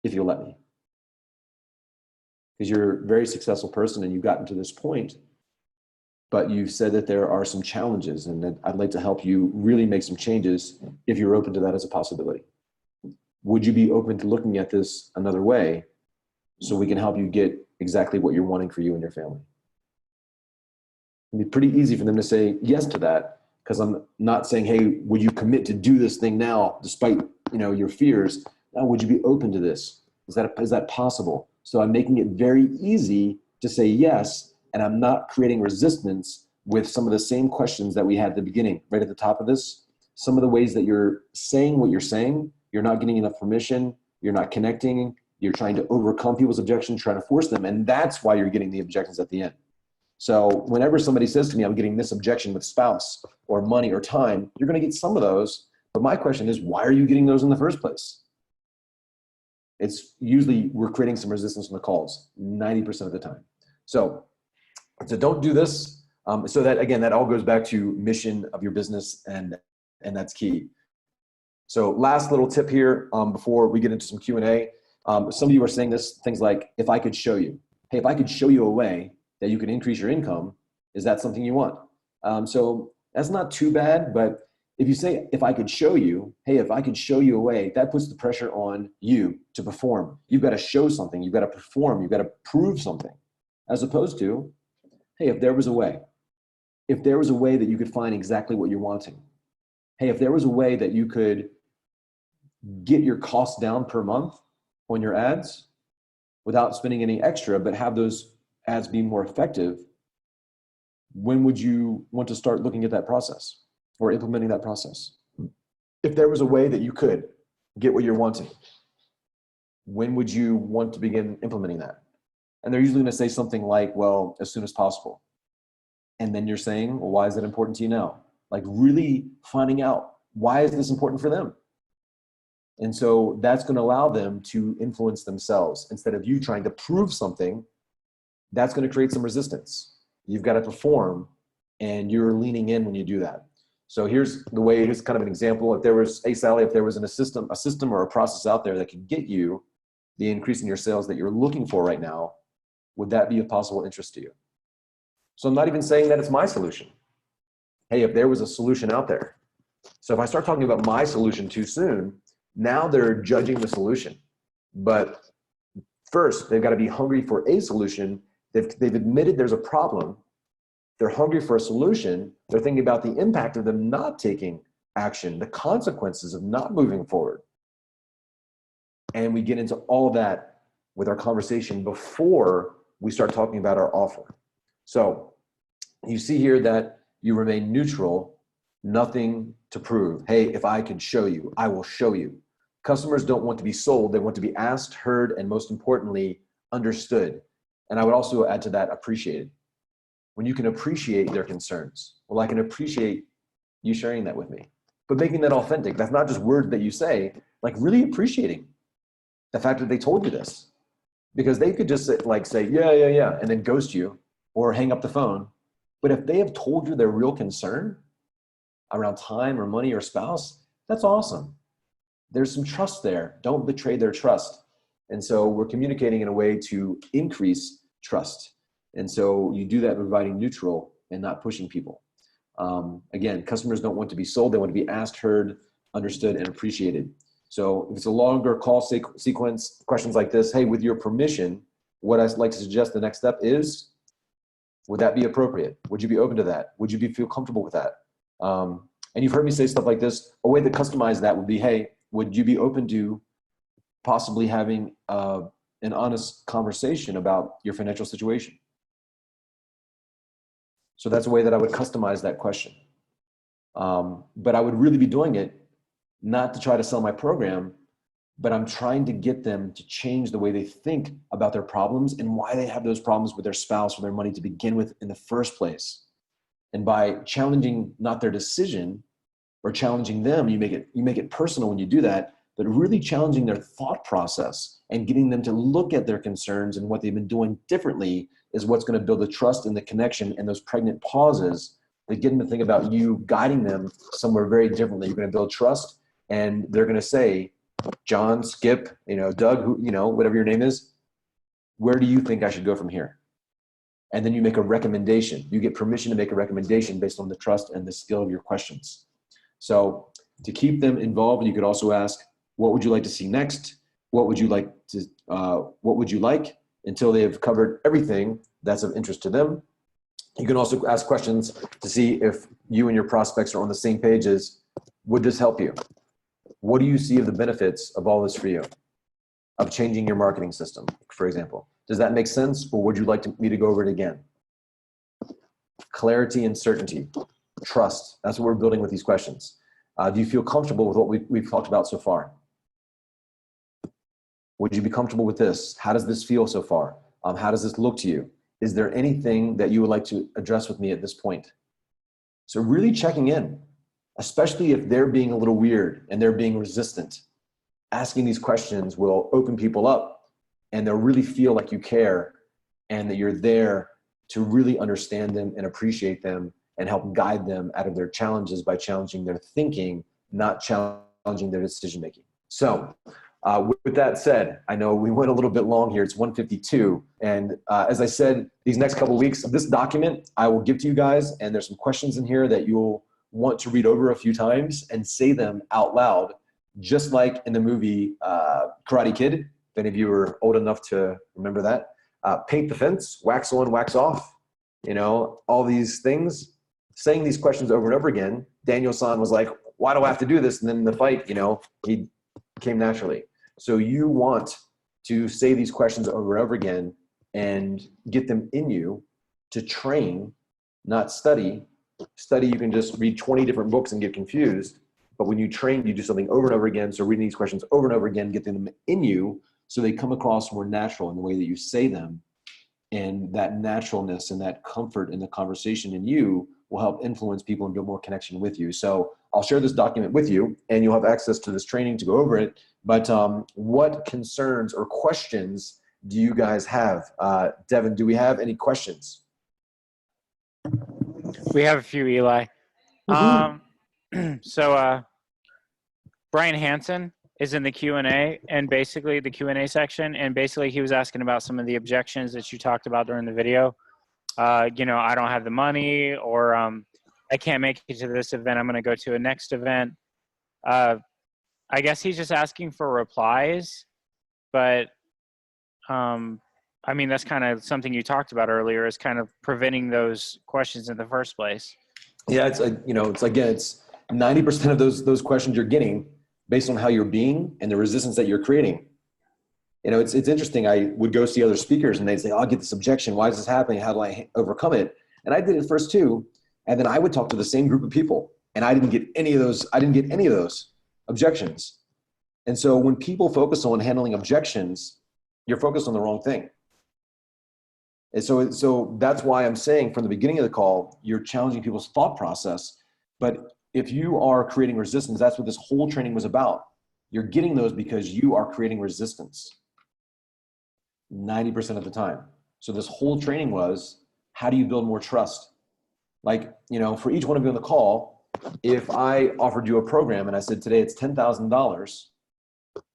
if you'll let me. Because you're a very successful person and you've gotten to this point, but you've said that there are some challenges, and that I'd like to help you really make some changes if you're open to that as a possibility. Would you be open to looking at this another way so we can help you get exactly what you're wanting for you and your family? It'd be pretty easy for them to say yes to that, because I'm not saying, hey, would you commit to do this thing now despite your fears? Now, would you be open to this? Is that possible? So I'm making it very easy to say yes, and I'm not creating resistance with some of the same questions that we had at the beginning, right at the top of this. Some of the ways that you're saying what you're saying, you're not getting enough permission, you're not connecting, you're trying to overcome people's objections, trying to force them, and that's why you're getting the objections at the end. So whenever somebody says to me, I'm getting this objection with spouse or money or time, you're going to get some of those. But my question is, why are you getting those in the first place? It's usually we're creating some resistance on the calls 90% of the time. So don't do this. So that, again, that all goes back to mission of your business, and that's key. So last little tip here before we get into some Q&A. Some of you are saying things like, if I could show you, hey, if I could show you a way that you can increase your income, is that something you want? So that's not too bad, but if you say, if I could show you, hey, if I could show you a way, that puts the pressure on you to perform. You've got to show something, you've got to perform, you've got to prove something. As opposed to, hey, if there was a way that you could find exactly what you're wanting. Hey, if there was a way that you could get your costs down per month on your ads without spending any extra, but have those ads be more effective, when would you want to start looking at that process or implementing that process? If there was a way that you could get what you're wanting, when would you want to begin implementing that? And they're usually going to say something like, well, as soon as possible. And then you're saying, well, why is that important to you now? Like really finding out, why is this important for them? And so that's going to allow them to influence themselves. Instead of you trying to prove something, that's going to create some resistance. You've got to perform, and you're leaning in when you do that. So here's kind of an example. If there was, hey, Sally, if there was a system or a process out there that could get you the increase in your sales that you're looking for right now, would that be of possible interest to you? So I'm not even saying that it's my solution. Hey, if there was a solution out there. So if I start talking about my solution too soon, now they're judging the solution. But first, they've got to be hungry for a solution. They've admitted there's a problem. They're hungry for a solution. They're thinking about the impact of them not taking action, the consequences of not moving forward. And we get into all of that with our conversation before we start talking about our offer. So you see here that you remain neutral, nothing to prove. Hey, if I could show you, I will show you. Customers don't want to be sold. They want to be asked, heard, and most importantly, understood. And I would also add to that, appreciated. When you can appreciate their concerns. Well, I can appreciate you sharing that with me. But making that authentic, that's not just words that you say, like really appreciating the fact that they told you this. Because they could just say, yeah, yeah, yeah, and then ghost you or hang up the phone. But if they have told you their real concern around time or money or spouse, that's awesome. There's some trust there. Don't betray their trust. And so we're communicating in a way to increase trust. And so you do that by providing neutral and not pushing people. Again, customers don't want to be sold. They want to be asked, heard, understood, and appreciated. So if it's a longer call sequence, questions like this, hey, with your permission, what I'd like to suggest the next step is, would that be appropriate? Would you be open to that? Would you feel comfortable with that? And you've heard me say stuff like this. A way to customize that would be, hey, would you be open to possibly having an honest conversation about your financial situation? So that's a way that I would customize that question. But I would really be doing it not to try to sell my program, but I'm trying to get them to change the way they think about their problems and why they have those problems with their spouse or their money to begin with in the first place. And by challenging not their decision or challenging them, you make it personal when you do that, but really challenging their thought process and getting them to look at their concerns and what they've been doing differently is what's going to build the trust and the connection and those pregnant pauses that get them to think about you guiding them somewhere very differently. You're going to build trust, and they're going to say, John, Skip, Doug, whatever your name is, where do you think I should go from here? And then you make a recommendation. You get permission to make a recommendation based on the trust and the skill of your questions. So to keep them involved, you could also ask, what would you like to see next? What would you like until they have covered everything that's of interest to them? You can also ask questions to see if you and your prospects are on the same page as, would this help you? What do you see of the benefits of all this for you? Of changing your marketing system, for example. Does that make sense? Or would you like me to go over it again? Clarity and certainty, trust. That's what we're building with these questions. Do you feel comfortable with what we've talked about so far? Would you be comfortable with this? How does this feel so far? How does this look to you? Is there anything that you would like to address with me at this point? So really checking in, especially if they're being a little weird and they're being resistant. Asking these questions will open people up and they'll really feel like you care and that you're there to really understand them and appreciate them and help guide them out of their challenges by challenging their thinking, not challenging their decision-making. So with that said, I know we went a little bit long here. It's 1:52. And as I said, these next couple of weeks, this document I will give to you guys, and there's some questions in here that you'll want to read over a few times and say them out loud, just like in the movie Karate Kid, if any of you are old enough to remember that. Paint the fence, wax on, wax off, all these things. Saying these questions over and over again, Daniel-san was like, why do I have to do this? And then in the fight, he came naturally. So you want to say these questions over and over again and get them in you to train, not study. Study, you can just read 20 different books and get confused. But when you train, you do something over and over again. So reading these questions over and over again, get them in you so they come across more natural in the way that you say them. And that naturalness and that comfort in the conversation in you will help influence people and build more connection with you. So I'll share this document with you and you'll have access to this training to go over it. But what concerns or questions do you guys have? Devin, do we have any questions? We have a few, Eli. So Brian Hansen is in the Q&A and basically the Q&A section. And basically he was asking about some of the objections that you talked about during the video. I don't have the money, or I can't make it to this event. I'm going to go to a next event. I guess he's just asking for replies, but that's kind of something you talked about earlier, is kind of preventing those questions in the first place. Yeah, it's 90% of those questions you're getting based on how you're being and the resistance that you're creating. It's interesting. I would go see other speakers and they'd say, I'll get this objection. Why is this happening? How do I overcome it? And I did it first too. And then I would talk to the same group of people and I didn't get any of those objections. And so when people focus on handling objections, you're focused on the wrong thing. And so that's why I'm saying from the beginning of the call, you're challenging people's thought process. But if you are creating resistance, that's what this whole training was about. You're getting those because you are creating resistance. 90% of the time. So this whole training was, how do you build more trust? Like, you know, for each one of you on the call, if I offered you a program and I said, today it's $10,000,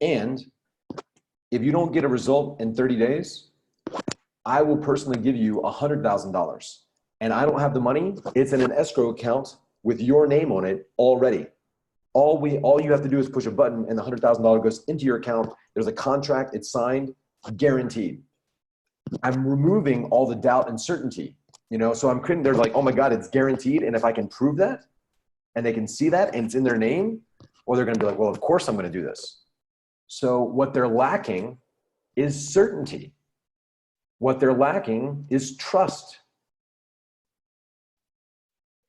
and if you don't get a result in 30 days, I will personally give you $100,000. And I don't have the money. It's in an escrow account with your name on it already. All you have to do is push a button and the $100,000 goes into your account. There's a contract, it's signed, guaranteed. I'm removing all the doubt and certainty, you know? So I'm creating, they're like, oh my God, it's guaranteed. And if I can prove that and they can see that and it's in their name, or they're gonna be like, well, of course I'm gonna do this. So what they're lacking is certainty. What they're lacking is trust.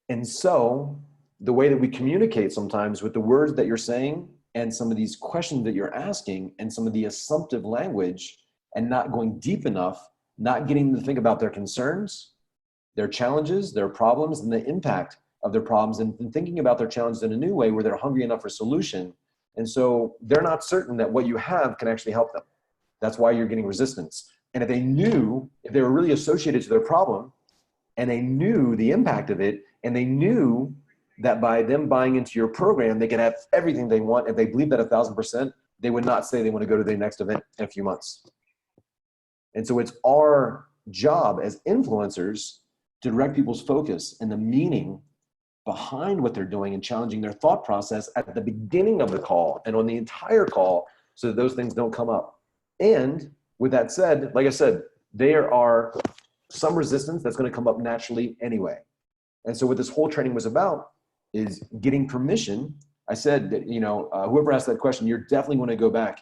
And so the way that we communicate sometimes with the words that you're saying and some of these questions that you're asking and some of the assumptive language and not going deep enough, not getting them to think about their concerns, their challenges, their problems, and the impact of their problems, and thinking about their challenges in a new way where they're hungry enough for solution. And so they're not certain that what you have can actually help them. That's why you're getting resistance. And if they were really associated to their problem and they knew the impact of it, and they knew that by them buying into your program, they could have everything they want. If they believe that 1,000%, they would not say they want to go to their next event in a few months. And so it's our job as influencers to direct people's focus and the meaning behind what they're doing and challenging their thought process at the beginning of the call and on the entire call so that those things don't come up. And with that said, like I said, there are some resistance that's going to come up naturally anyway. And so what this whole training was about is getting permission. I said that, you know, whoever asked that question, you're definitely going to go back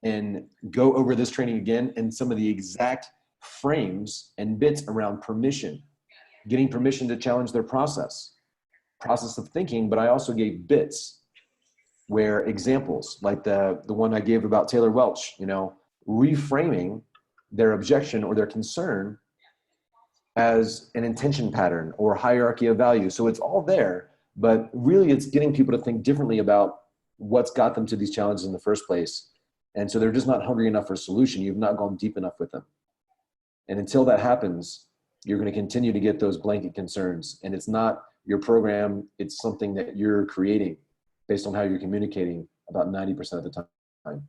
and go over this training again and some of the exact frames and bits around permission, getting permission to challenge their process of thinking. But I also gave bits where examples like the one I gave about Taylor Welch, you know, reframing their objection or their concern as an intention pattern or hierarchy of value. So it's all there, but really it's getting people to think differently about what's got them to these challenges in the first place. And so they're just not hungry enough for a solution. You've not gone deep enough with them. And until that happens, you're going to continue to get those blanket concerns. And it's not your program, it's something that you're creating based on how you're communicating about 90% of the time.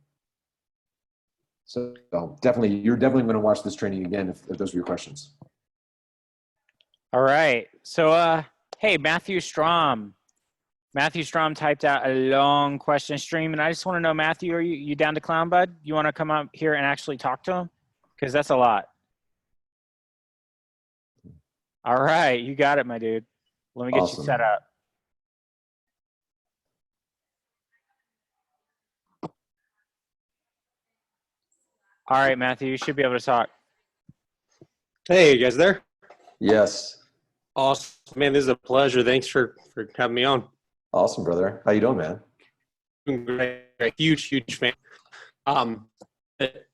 So definitely, you're definitely going to watch this training again if those are your questions. All right. So, hey, Matthew Strom. Matthew Strom typed out a long question stream, and I just want to know, Matthew, are you down to clown, bud? You want to come up here and actually talk to him? Because that's a lot. All right. You got it, my dude. Let me get you set up. All right, Matthew, you should be able to talk. Hey, you guys there? Yes. Awesome. Man, this is a pleasure. Thanks for having me on. Awesome, brother. How you doing, man? Great. Huge fan.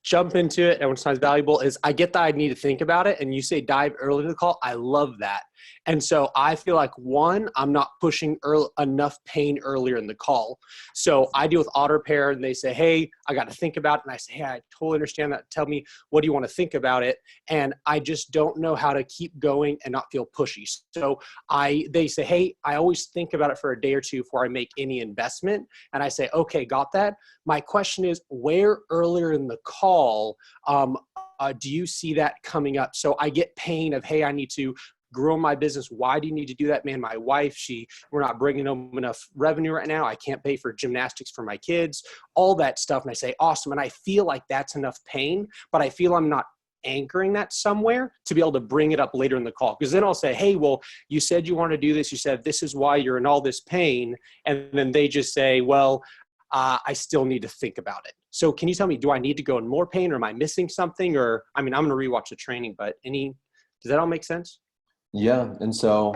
Jump into it, and what's most valuable is I get that I need to think about it, and you say dive early in the call. I love that. And so I feel like, one, I'm not pushing enough pain earlier in the call. So I deal with auto repair, and they say, hey, I got to think about it. And I say, hey, I totally understand that. Tell me, what do you want to think about it? And I just don't know how to keep going and not feel pushy. So they say, hey, I always think about it for a day or two before I make any investment. And I say, okay, got that. My question is, where earlier in the call do you see that coming up? So I get pain of, hey, I need to grow my business. Why do you need to do that? Man, my wife, we're not bringing home enough revenue right now. I can't pay for gymnastics for my kids, all that stuff. And I say, awesome. And I feel like that's enough pain, but I feel I'm not anchoring that somewhere to be able to bring it up later in the call. Because then I'll say, hey, well, you said you want to do this. You said, this is why you're in all this pain. And then they just say, well, I still need to think about it. So can you tell me, do I need to go in more pain, or am I missing something? Or, I mean, I'm going to rewatch the training, but does that all make sense? Yeah. And so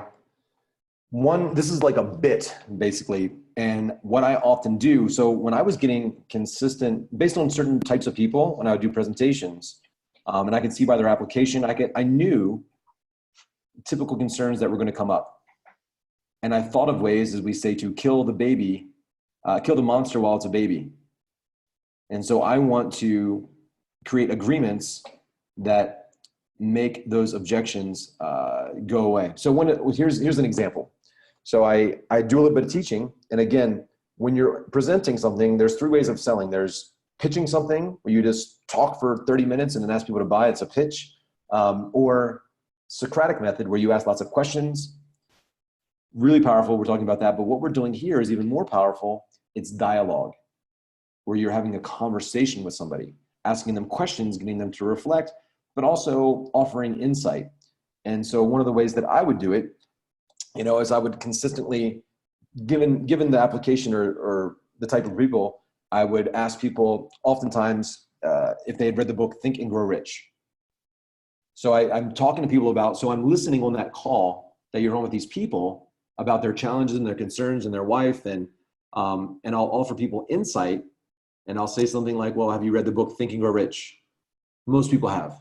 this is like a bit basically. And what I often do, so when I was getting consistent based on certain types of people, when I would do presentations, and I could see by their application, I knew typical concerns that were going to come up. And I thought of ways, as we say, to kill the monster while it's a baby. And so I want to create agreements that make those objections go away. So here's an example. So I do a little bit of teaching. And again, when you're presenting something, there's 3 ways of selling. There's pitching something where you just talk for 30 minutes and then ask people to buy. It's a pitch. Or Socratic method where you ask lots of questions. Really powerful. We're talking about that. But what we're doing here is even more powerful. It's dialogue, where you're having a conversation with somebody, asking them questions, getting them to reflect, but also offering insight. And so one of the ways that I would do it, is I would consistently, given the application or the type of people, I would ask people oftentimes if they had read the book Think and Grow Rich. So I'm talking to people so I'm listening on that call that you're on with these people about their challenges and their concerns and their wife, and I'll offer people insight, and I'll say something like, well, have you read the book Think and Grow Rich? Most people have.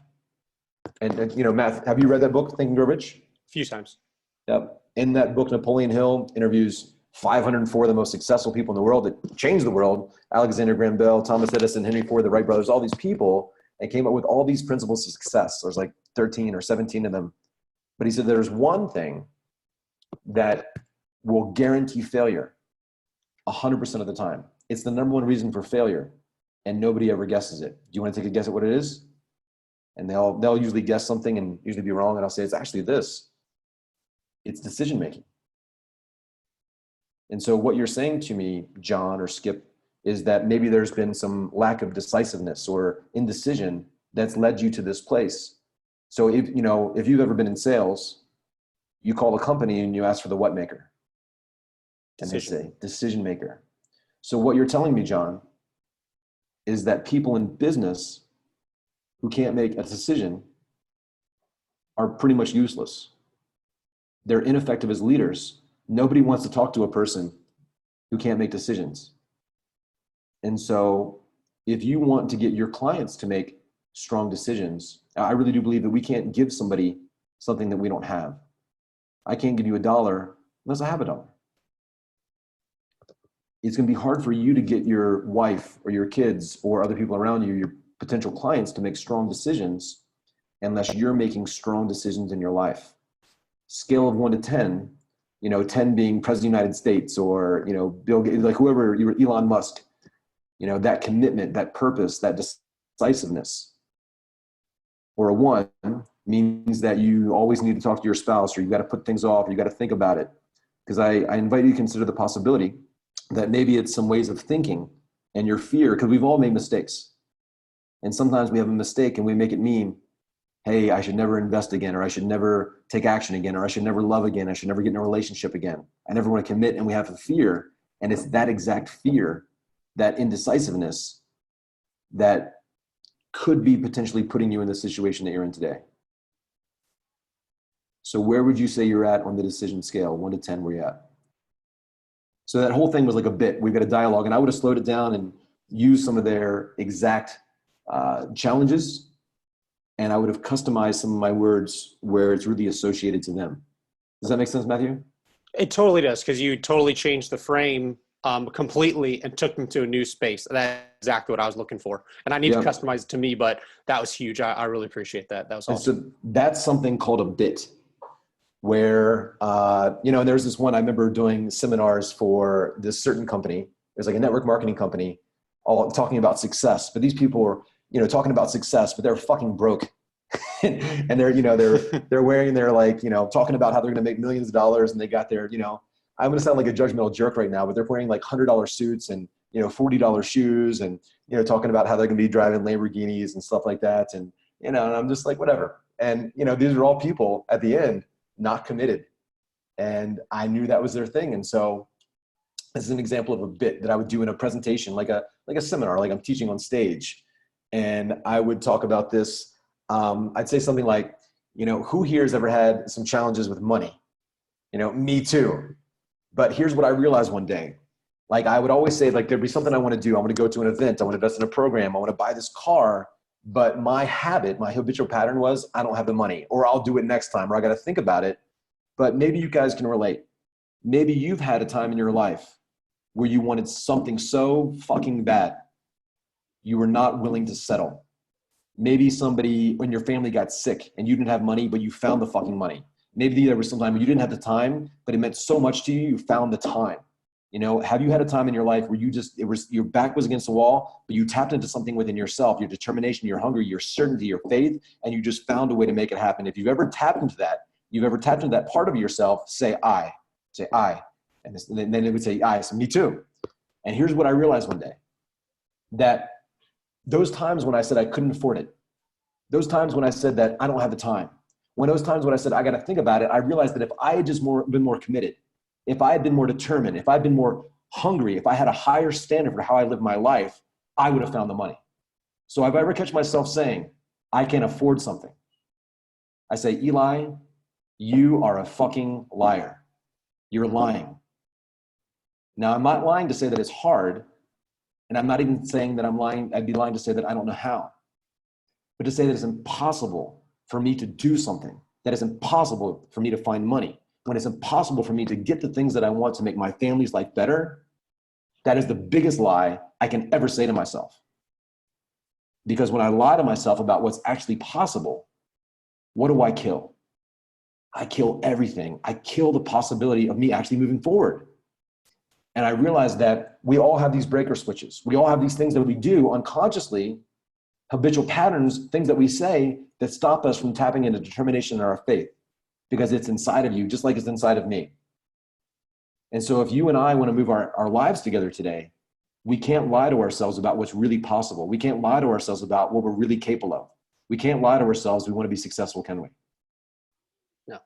And Matt, have you read that book, Think and Grow Rich? A few times. Yep. In that book, Napoleon Hill interviews 504 of the most successful people in the world that changed the world. Alexander Graham Bell, Thomas Edison, Henry Ford, the Wright brothers, all these people, and came up with all these principles of success. There's like 13 or 17 of them. But he said there's one thing that will guarantee failure 100% of the time. It's the number one reason for failure, and nobody ever guesses it. Do you want to take a guess at what it is? And they'll usually guess something and usually be wrong, and I'll say it's actually this. It's decision making. And so what you're saying to me, John or Skip, is that maybe there's been some lack of decisiveness or indecision that's led you to this place. So if you've ever been in sales, you call a company and you ask for the what maker. And they say decision maker. So what you're telling me, John, is that people in business who can't make a decision are pretty much useless. They're ineffective as leaders. Nobody wants to talk to a person who can't make decisions. And so if you want to get your clients to make strong decisions, I really do believe that we can't give somebody something that we don't have. I can't give you $1 unless I have $1. It's going to be hard for you to get your wife or your kids or other people around you, your potential clients, to make strong decisions unless you're making strong decisions in your life. Scale of 1 to 10, 10 being President of the United States or, Bill Gates, like whoever, Elon Musk, that commitment, that purpose, that decisiveness. Or a 1 means that you always need to talk to your spouse, or you got to put things off, or you got to think about it. Because I invite you to consider the possibility that maybe it's some ways of thinking and your fear, because we've all made mistakes. And sometimes we have a mistake and we make it mean, hey, I should never invest again, or I should never take action again, or I should never love again, I should never get in a relationship again. I never want to commit, and we have a fear. And it's that exact fear, that indecisiveness, that could be potentially putting you in the situation that you're in today. So where would you say you're at on the decision scale, 1 to 10, where you at? So that whole thing was like a bit. We've got a dialogue, and I would have slowed it down and used some of their exact challenges, and I would have customized some of my words where it's really associated to them. Does that make sense, Matthew? It totally does, because you totally changed the frame completely and took them to a new space. That's exactly what I was looking for. And I need to customize it to me, but that was huge. I really appreciate that. That was awesome. So that's something called a bit, where, there's this one, I remember doing seminars for this certain company. It was like a network marketing company, all talking about success. But these people were, talking about success, but they're fucking broke. And they're wearing their talking about how they're going to make millions of dollars, and they got their, I'm going to sound like a judgmental jerk right now, but they're wearing like $100 suits and, $40 shoes, and, talking about how they're going to be driving Lamborghinis and stuff like that. And, and I'm just like, whatever. And, these are all people at the end, not committed. And I knew that was their thing. And so this is an example of a bit that I would do in a presentation, like a seminar, like I'm teaching on stage. And I would talk about this. I'd say something like, who here has ever had some challenges with money? Me too. But here's what I realized one day. Like I would always say, like, there'd be something I want to do. I want to go to an event. I want to invest in a program. I want to buy this car. But my habitual pattern was, I don't have the money, or I'll do it next time, or I got to think about it. But maybe you guys can relate. Maybe you've had a time in your life where you wanted something so fucking bad, you were not willing to settle. Maybe somebody when your family got sick and you didn't have money, but you found the fucking money. Maybe there was some time when you didn't have the time, but it meant so much to you, you found the time. You know, have you had a time in your life where your back was against the wall, but you tapped into something within yourself, your determination, your hunger, your certainty, your faith, and you just found a way to make it happen? If you've ever tapped into that part of yourself, say I. And then it would say I, so me too. And here's what I realized one day, that those times when I said I couldn't afford it, those times when I said that I don't have the time, when those times when I said I got to think about it, I realized that if I had just been more committed, if I had been more determined, if I'd been more hungry, if I had a higher standard for how I live my life, I would have found the money. So if I ever catch myself saying, I can't afford something, I say, Eli, you are a fucking liar. You're lying. Now, I'm not lying to say that it's hard, and I'm not even saying that I'm lying. I'd be lying to say that I don't know how. But to say that it's impossible for me to do something, that it's impossible for me to find money, when it's impossible for me to get the things that I want to make my family's life better, that is the biggest lie I can ever say to myself. Because when I lie to myself about what's actually possible, what do I kill? I kill everything. I kill the possibility of me actually moving forward. And I realized that we all have these breaker switches. We all have these things that we do unconsciously, habitual patterns, things that we say that stop us from tapping into determination and our faith, because it's inside of you, just like it's inside of me. And so if you and I want to move our lives together today, we can't lie to ourselves about what's really possible. We can't lie to ourselves about what we're really capable of. We can't lie to ourselves we want to be successful, can we? No.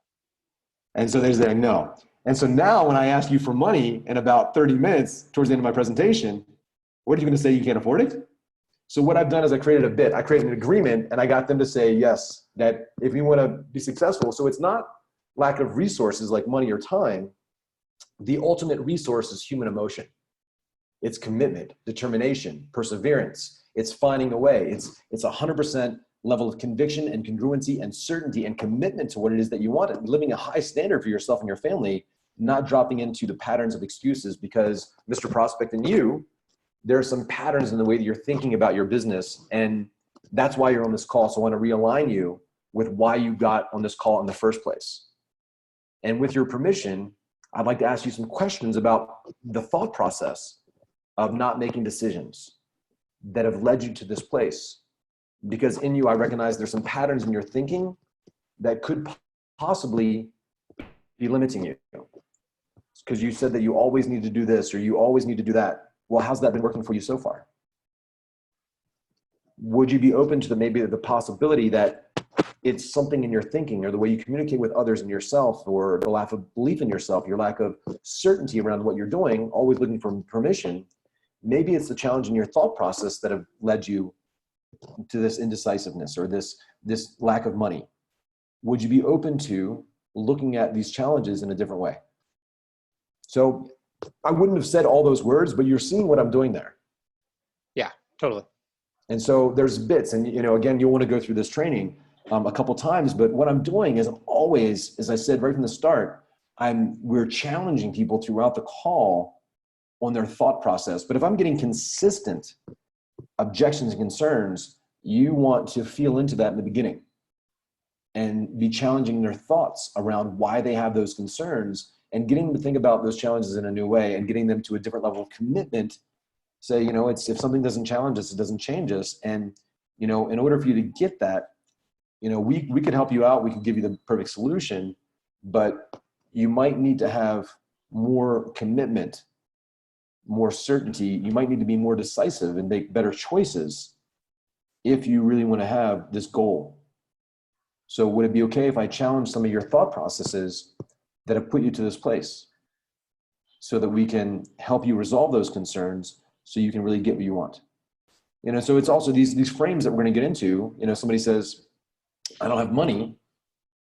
And so there's that no. And so now when I ask you for money in about 30 minutes towards the end of my presentation, what are you going to say? You can't afford it? So what I've done is I created an agreement, and I got them to say yes, that if you want to be successful, so it's not lack of resources like money or time. The ultimate resource is human emotion. It's commitment, determination, perseverance. It's finding a way. It's 100% level of conviction and congruency and certainty and commitment to what it is that you want, and living a high standard for yourself and your family, not dropping into the patterns of excuses because Mr. Prospect and you, there are some patterns in the way that you're thinking about your business, and that's why you're on this call. So I want to realign you with why you got on this call in the first place. And with your permission, I'd like to ask you some questions about the thought process of not making decisions that have led you to this place. Because in you, I recognize there's some patterns in your thinking that could possibly be limiting you. Because you said that you always need to do this or you always need to do that. Well, how's that been working for you so far? Would you be open to maybe the possibility that it's something in your thinking or the way you communicate with others and yourself, or the lack of belief in yourself, your lack of certainty around what you're doing, always looking for permission? Maybe it's the challenge in your thought process that have led you to this indecisiveness or this lack of money. Would you be open to looking at these challenges in a different way? So I wouldn't have said all those words, but you're seeing what I'm doing there. Yeah, totally. And so there's bits, and again, you'll want to go through this training a couple times, but what I'm doing is I'm always, as I said right from the start, we're challenging people throughout the call on their thought process. But if I'm getting consistent objections and concerns, you want to feel into that in the beginning and be challenging their thoughts around why they have those concerns, and getting them to think about those challenges in a new way and getting them to a different level of commitment. Say, it's, if something doesn't challenge us, it doesn't change us. And, in order for you to get that, we could help you out. We could give you the perfect solution, but you might need to have more commitment, more certainty. You might need to be more decisive and make better choices if you really want to have this goal. So would it be okay if I challenge some of your thought processes that have put you to this place so that we can help you resolve those concerns so you can really get what you want? So it's also these frames that we're going to get into. Somebody says, I don't have money.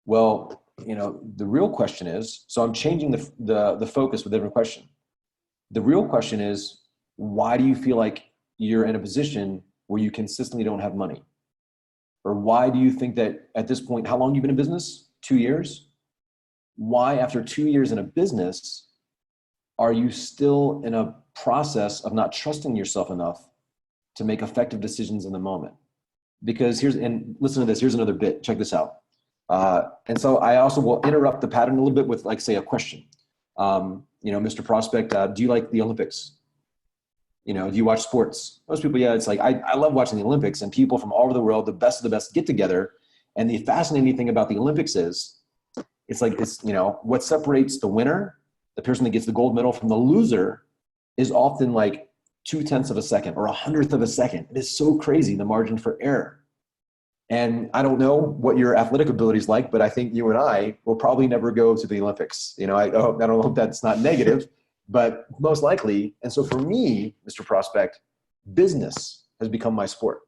Well, the real question is, so I'm changing the focus with every question. The real question is, why do you feel like you're in a position where you consistently don't have money? Or why do you think that at this point, how long have you been in business? 2 years? Why, after 2 years in a business, are you still in a process of not trusting yourself enough to make effective decisions in the moment? because and listen to this, here's another bit, check this out. And so I also will interrupt the pattern a little bit with, like, say, a question. Mr. Prospect, do you like the Olympics? Do you watch sports? Most people, yeah, it's like, I love watching the Olympics, and people from all over the world, the best of the best, get together. And the fascinating thing about the Olympics is, what separates the winner, the person that gets the gold medal, from the loser is often like 0.2 of a second or 100th of a second. It is so crazy, the margin for error. And I don't know what your athletic ability is like, but I think you and I will probably never go to the Olympics. I don't know if that's not negative, but most likely. And so for me, Mr. Prospect, business has become my sport.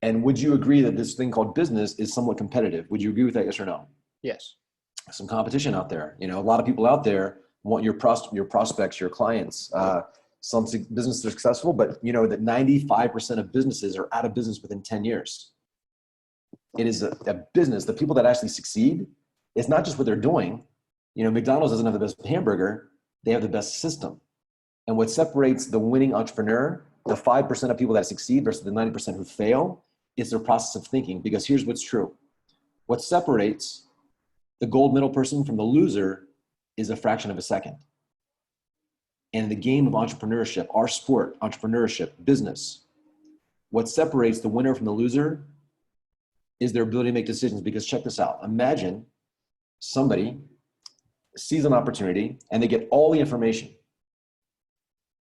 And would you agree that this thing called business is somewhat competitive? Would you agree with that, yes or no? Yes. Some competition out there. A lot of people out there want your prospects, your clients. Some businesses are successful, but that 95% of businesses are out of business within 10 years. It is a business. The people that actually succeed, it's not just what they're doing. McDonald's doesn't have the best hamburger. They have the best system. And what separates the winning entrepreneur, the 5% of people that succeed versus the 90% who fail, is their process of thinking. Because here's what's true. What separates the gold medal person from the loser is a fraction of a second. And in the game of entrepreneurship, our sport, entrepreneurship, business, what separates the winner from the loser is their ability to make decisions. Because check this out. Imagine somebody sees an opportunity and they get all the information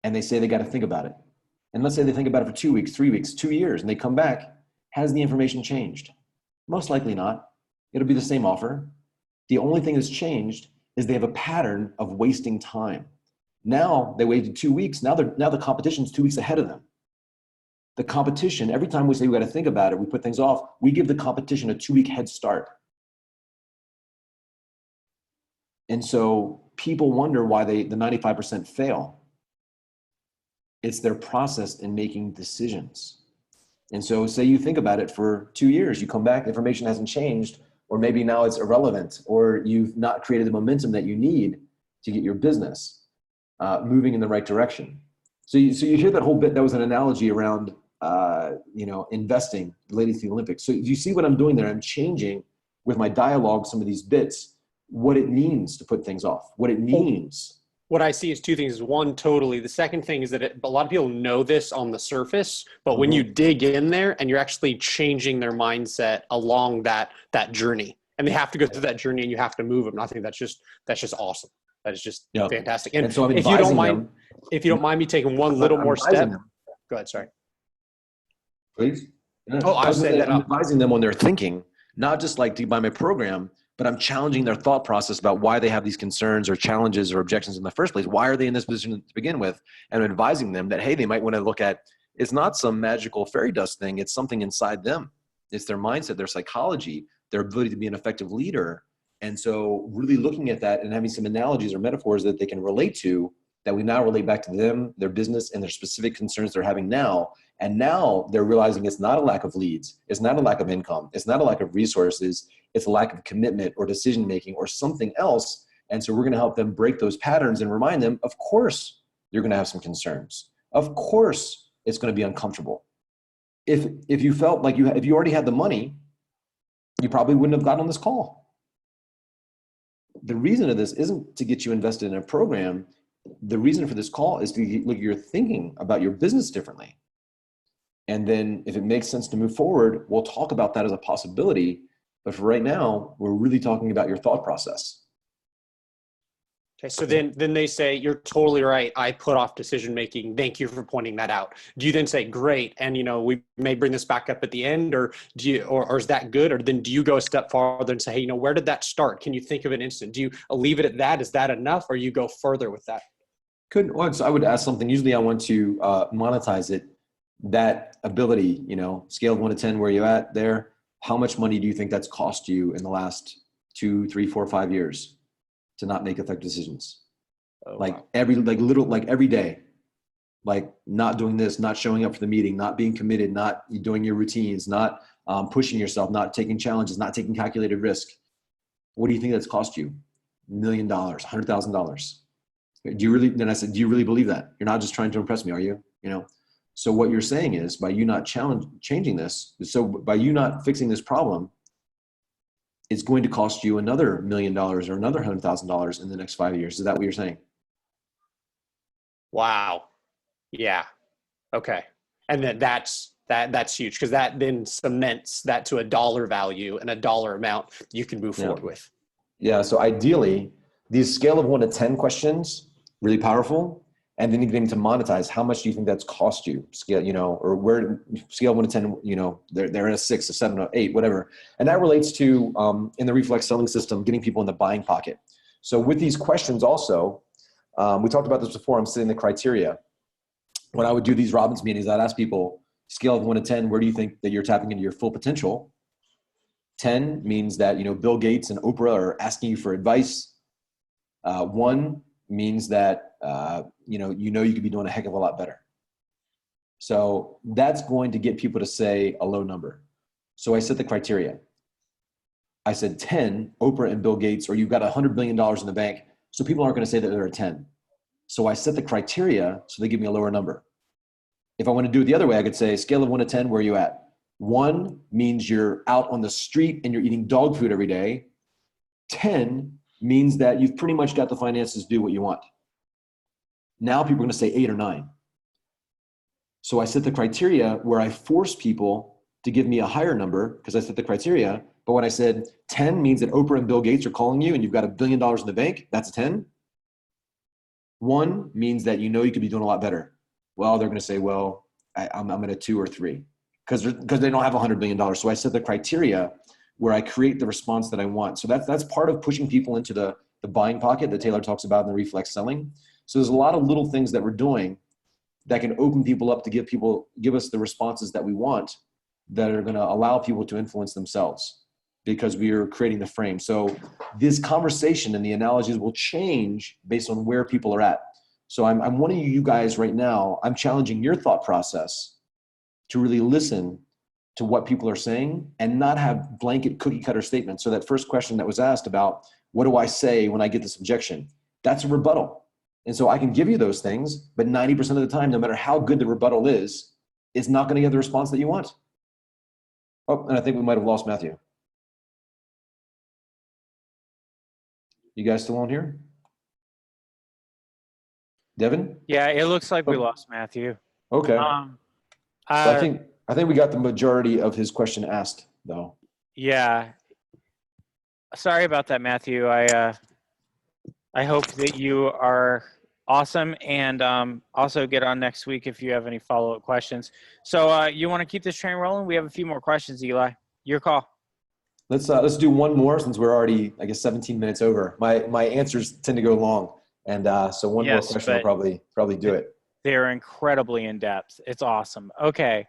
and they say they got to think about it. And let's say they think about it for 2 weeks, 3 weeks, 2 years, and they come back. Has the information changed? Most likely not. It'll be the same offer. The only thing that's changed is they have a pattern of wasting time. Now they waited 2 weeks. Now the competition's 2 weeks ahead of them. The competition, every time we say we got to think about it, we put things off, we give the competition a 2-week head start. And so people wonder why the 95% fail. It's their process in making decisions. And so say you think about it for 2 years, you come back, information hasn't changed, or maybe now it's irrelevant, or you've not created the momentum that you need to get your business moving in the right direction. So you hear that whole bit, that was an analogy around investing related to the Olympics. So you see what I'm doing there? I'm changing with my dialogue some of these bits, what it means to put things off, what it means. What I see is two things. One, totally. The second thing is that a lot of people know this on the surface, but when you dig in there and you're actually changing their mindset along that journey, and they have to go through that journey and you have to move them. And I think that's just awesome. That is just fantastic. And so if you don't mind me taking one little more step, go ahead. Sorry. Please. Yeah. Oh, I was saying that I'm advising them on their thinking, not just like to buy my program, but I'm challenging their thought process about why they have these concerns or challenges or objections in the first place. Why are they in this position to begin with? And I'm advising them that, hey, they might want to look at, it's not some magical fairy dust thing. It's something inside them. It's their mindset, their psychology, their ability to be an effective leader. And so really looking at that and having some analogies or metaphors that they can relate to, that we now relate back to them, their business, and their specific concerns they're having now. And now they're realizing it's not a lack of leads. It's not a lack of income. It's not a lack of resources. It's a lack of commitment or decision-making or something else. And so we're going to help them break those patterns and remind them, of course, you're going to have some concerns. Of course, it's going to be uncomfortable. If you felt like if you already had the money, you probably wouldn't have gotten on this call. The reason of this isn't to get you invested in a program. The reason for this call is to look at your thinking about your business differently. And then if it makes sense to move forward, we'll talk about that as a possibility. But for right now, we're really talking about your thought process. Okay, so then they say, you're totally right. I put off decision-making. Thank you for pointing that out. Do you then say, great, and we may bring this back up at the end, or or is that good? Or then do you go a step farther and say, hey, where did that start? Can you think of an instant? Do you leave it at that? Is that enough? Or you go further with that? So I would ask something. Usually I want to monetize it. That ability, scale of 1 to 10, where you at there? How much money do you think that's cost you in the last 2, 3, 4, 5 years to not make effective decisions? Wow. Every day, like not doing this, not showing up for the meeting, not being committed, not doing your routines, not pushing yourself, not taking challenges, not taking calculated risk. What do you think that's cost you? $1 million, $100,000. Do you really? Then I said, do you really believe that? You're not just trying to impress me, are you? So what you're saying is by you not changing this, so by you not fixing this problem, it's going to cost you another $1 million or another $100,000 in the next 5 years. Is that what you're saying? Wow. Yeah. Okay. And then that's huge, because that then cements that to a dollar value and a dollar amount you can move forward with. Yeah. So ideally, these scale of 1 to 10 questions, really powerful. And then you get to monetize. How much do you think that's cost you? Scale, or where scale 1 to 10, they're in a 6, a 7, or 8, whatever. And that relates to, in the reflex selling system, getting people in the buying pocket. So with these questions also, we talked about this before, I'm setting the criteria. When I would do these Robbins meetings, I'd ask people, scale of 1 to 10, where do you think that you're tapping into your full potential? 10 means that, Bill Gates and Oprah are asking you for advice. 1 means that, you could be doing a heck of a lot better. So that's going to get people to say a low number. So I set the criteria. I said 10, Oprah and Bill Gates, or you've got $100 billion in the bank. So people aren't going to say that they're a 10. So I set the criteria so they give me a lower number. If I want to do it the other way, I could say scale of 1 to 10, where are you at? 1 means you're out on the street and you're eating dog food every day. 10 means that you've pretty much got the finances to do what you want. Now people are going to say 8 or 9. So I set the criteria where I force people to give me a higher number because I set the criteria. But when I said 10 means that Oprah and Bill Gates are calling you and you've got $1 billion in the bank, that's a 10. 1 means that you could be doing a lot better. Well, they're going to say, well, I'm at a 2 or 3 because they don't have $100 billion. So I set the criteria where I create the response that I want. So that's part of pushing people into the buying pocket that Taylor talks about in the reflex selling. So there's a lot of little things that we're doing that can open people up to give us the responses that we want that are going to allow people to influence themselves because we are creating the frame. So this conversation and the analogies will change based on where people are at. So I'm one of you guys right now, I'm challenging your thought process to really listen to what people are saying and not have blanket cookie cutter statements. So that first question that was asked about, what do I say when I get this objection? That's a rebuttal. And so I can give you those things, but 90% of the time, no matter how good the rebuttal is, it's not going to get the response that you want. Oh, and I think we might have lost Matthew. You guys still on here? Devin? Yeah, it looks like we lost Matthew. Okay. So I think we got the majority of his question asked, though. Yeah. Sorry about that, Matthew. I hope that you are awesome, and also get on next week if you have any follow-up questions. So you want to keep this train rolling? We have a few more questions, Eli. Your call. Let's do one more since we're already, I guess, 17 minutes over. My answers tend to go long, and so one more question will probably do it. They're incredibly in depth. It's awesome. Okay.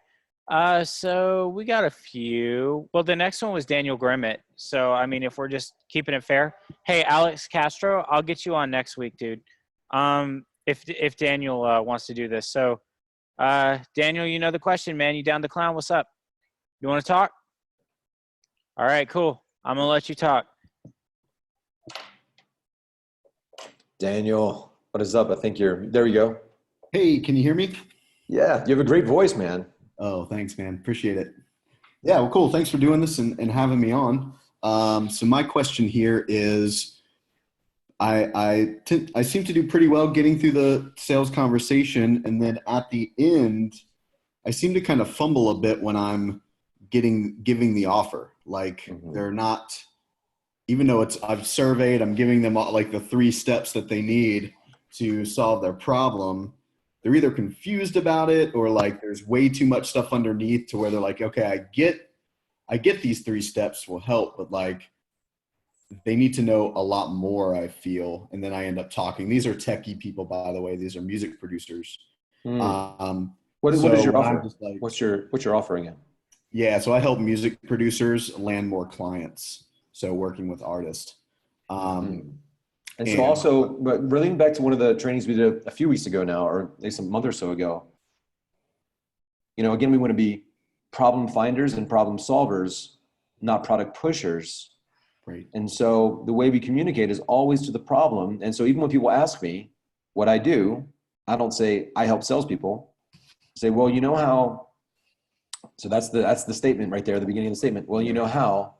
So we got a few. Well, the next one was Daniel Grimmett. So, I mean, if we're just keeping it fair, hey, Alex Castro, I'll get you on next week, dude. If Daniel wants to do this. So, Daniel, you know the question, man. You down the clown? What's up? You want to talk? All right, cool. I'm going to let you talk. Daniel, what is up? I think there you go. Hey, can you hear me? Yeah, you have a great voice, man. Oh, thanks, man. Appreciate it. Yeah, well, cool. Thanks for doing this and having me on. So my question here is, I seem to do pretty well getting through the sales conversation, and then at the end, I seem to kind of fumble a bit when I'm giving the offer. Like they're not, even though I've surveyed, I'm giving them all, like the 3 steps that they need to solve their problem. They're either confused about it or like there's way too much stuff underneath to where they're like, okay, I get these 3 steps will help, but like they need to know a lot more, I feel. And then I end up talking. These are techie people, by the way. These are music producers. What is your offer? What's your offering in? Yeah, so I help music producers land more clients. So working with artists. And so also, but relating back to one of the trainings we did a few weeks ago now, or at least a month or so ago, again, we want to be problem finders and problem solvers, not product pushers. Right. And so the way we communicate is always to the problem. And so even when people ask me what I do, I don't say I help salespeople. Say, well, you know how, so that's the statement right there at the beginning of the statement. Well, you know how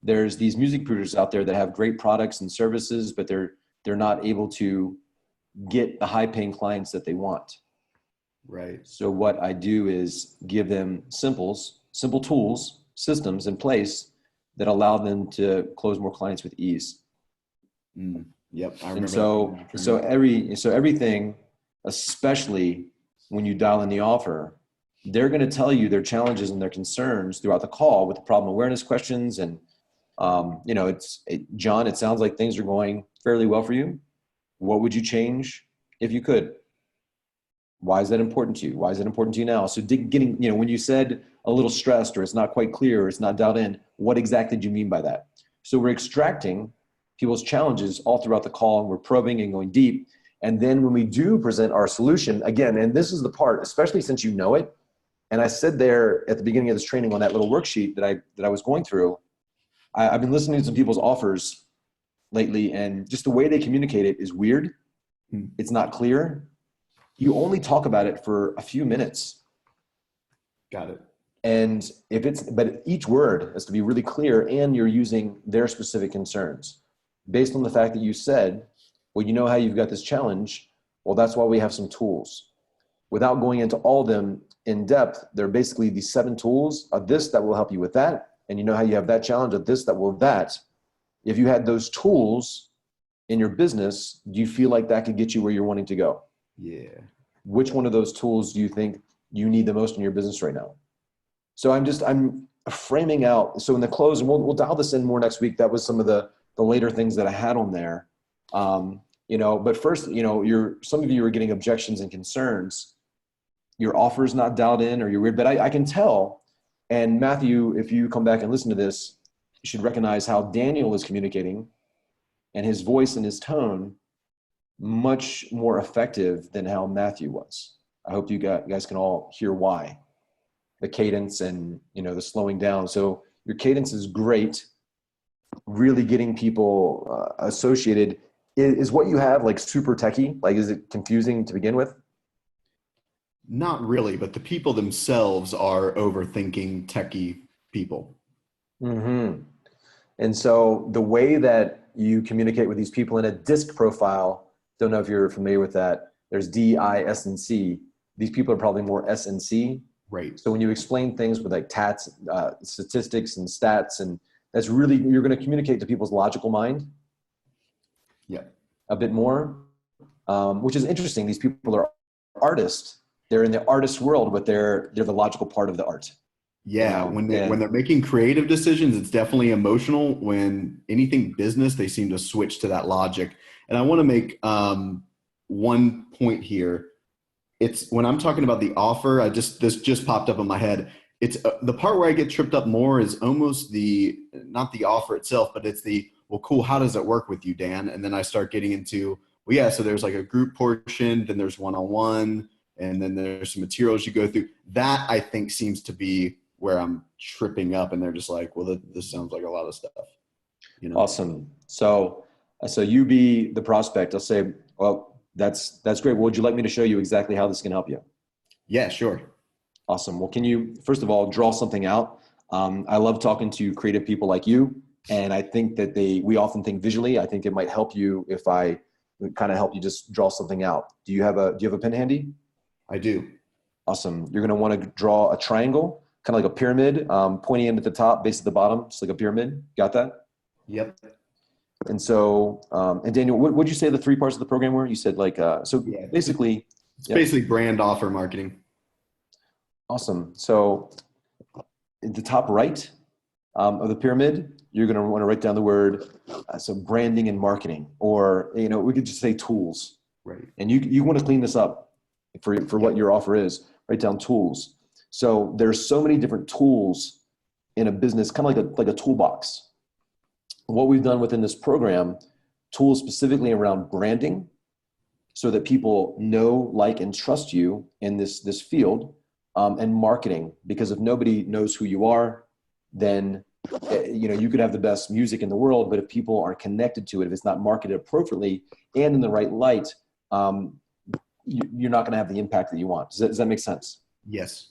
there's these music producers out there that have great products and services, but they're not able to get the high paying clients that they want. Right. So what I do is give them simple tools, systems in place that allow them to close more clients with ease. Yep. I remember. And so everything, especially when you dial in the offer, they're going to tell you their challenges and their concerns throughout the call with the problem awareness questions. And, John, it sounds like things are going fairly well for you. What would you change if you could? Why is that important to you? Why is it important to you now? So getting, when you said a little stressed or it's not quite clear or it's not dialed in, what exactly did you mean by that? So we're extracting people's challenges all throughout the call, and we're probing and going deep. And then when we do present our solution, again, and this is the part, especially since you know it, and I said there at the beginning of this training on that little worksheet that I was going through, I've been listening to some people's offers lately, and just the way they communicate it is weird. It's not clear. You only talk about it for a few minutes. Got it. And but each word has to be really clear, and you're using their specific concerns based on the fact that you said, well, you know how you've got this challenge. Well, that's why we have some tools. Without going into all of them in depth, they're basically these 7 tools of this that will help you with that. And you know how you have that challenge of this that will that. If you had those tools in your business, do you feel like that could get you where you're wanting to go? Yeah. Which one of those tools do you think you need the most in your business right now? So I'm framing out. So in the close, and we'll dial this in more next week. That was some of the later things that I had on there. But first, some of you are getting objections and concerns. Your offer is not dialed in, or you're weird, but I can tell. And Matthew, if you come back and listen to this, you should recognize how Daniel is communicating, and his voice and his tone much more effective than how Matthew was. I hope you guys can all hear why. The cadence and, the slowing down. So your cadence is great. Really getting people associated. Is what you have like super techie? Like, is it confusing to begin with? Not really, but the people themselves are overthinking techie people. Mm-hmm. And so the way that you communicate with these people in a DISC profile, don't know if you're familiar with that. There's D, I, S, and C. These people are probably more S and C. Right. So when you explain things with like statistics and stats, and that's really, you're going to communicate to people's logical mind. Yeah. A bit more, which is interesting. These people are artists. They're in the artist world, but they're the logical part of the art. Yeah, when they're making creative decisions, it's definitely emotional. When anything business, they seem to switch to that logic. And I want to make one point here. It's when I'm talking about the offer, this just popped up in my head. It's the part where I get tripped up more is almost not the offer itself, but it's well, cool. How does it work with you, Dan? And then I start getting into, well, yeah, so there's like a group portion, then there's one-on-one, and then there's some materials you go through. That I think seems to be where I'm tripping up, and they're just like, well, this sounds like a lot of stuff. Awesome. So you be the prospect. I'll say, well, that's great. Well, would you like me to show you exactly how this can help you? Yeah, sure. Awesome. Well, can you, first of all, draw something out? I love talking to creative people like you. And I think that we often think visually. I think it might help you if I kind of help you just draw something out. Do you have a pen handy? I do. Awesome. You're going to want to draw a triangle, kind of like a pyramid, pointy end at the top, base at the bottom, just like a pyramid. Got that? Yep. And so, and Daniel, what would you say the 3 parts of the program were? You said basically. It's basically brand offer marketing. Awesome. So at the top right of the pyramid, you're going to want to write down the word, so branding and marketing, or, we could just say tools. Right. And you want to clean this up for what your offer is. Write down tools. So there's so many different tools in a business, kind of like a toolbox. What we've done within this program, tools specifically around branding, so that people know, like, and trust you in this field, and marketing, because if nobody knows who you are, then you could have the best music in the world, but if people aren't connected to it, if it's not marketed appropriately and in the right light, you're not going to have the impact that you want. Does that make sense? Yes.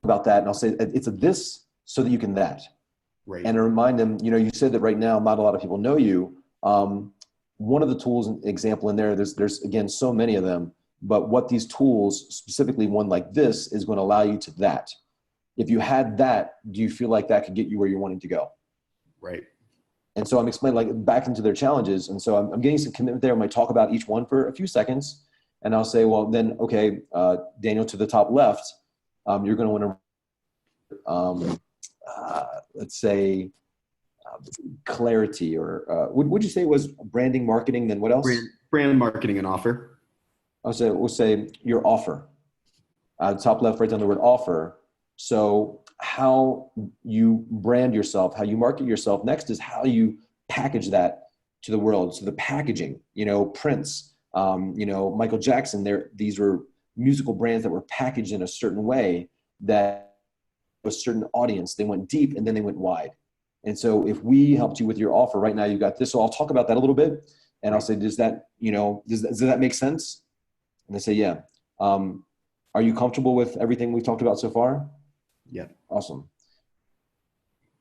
About that, and I'll say it's a this so that you can that. Right. And to remind them, you said that right now not a lot of people know you. One of the tools and example in there, there's again so many of them, but what these tools, specifically one like this, is going to allow you to that. If you had that, do you feel like that could get you where you're wanting to go? Right. And so I'm explaining like back into their challenges. And so I'm getting some commitment there. I'm going to talk about each one for a few seconds. And I'll say, well, then, okay, Daniel, to the top left, you're going to want to, let's say, clarity, or would you say it was branding, marketing, then what else? Brand marketing and offer. We'll say your offer. Top left, write down the word offer. So how you brand yourself, how you market yourself. Next is how you package that to the world. So the packaging, Prince, Michael Jackson, these were musical brands that were packaged in a certain way that a certain audience. They went deep and then they went wide. And so if we helped you with your offer right now, you got this. So I'll talk about that a little bit. And I'll say, does that make sense? And they say, yeah. Are you comfortable with everything we've talked about so far? Yeah. Awesome.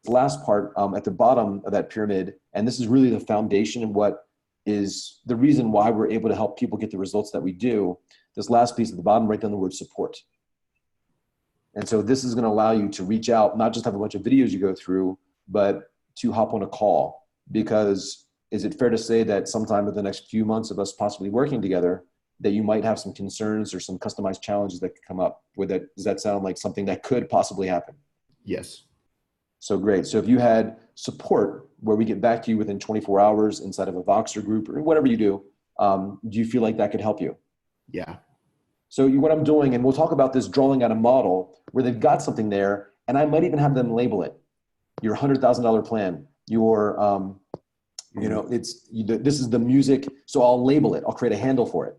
The last part at the bottom of that pyramid, and this is really the foundation and what is the reason why we're able to help people get the results that we do. This last piece at the bottom, write down the word support. And so this is going to allow you to reach out, not just have a bunch of videos you go through, but to hop on a call. Because is it fair to say that sometime in the next few months of us possibly working together, that you might have some concerns or some customized challenges that could come up? Does that sound like something that could possibly happen? Yes. So great. So if you had support where we get back to you within 24 hours inside of a Voxer group or whatever you do you feel like that could help you? Yeah. So what I'm doing, and we'll talk about this, drawing out a model where they've got something there, and I might even have them label it. Your $100,000 plan, your, this is the music. So I'll label it. I'll create a handle for it.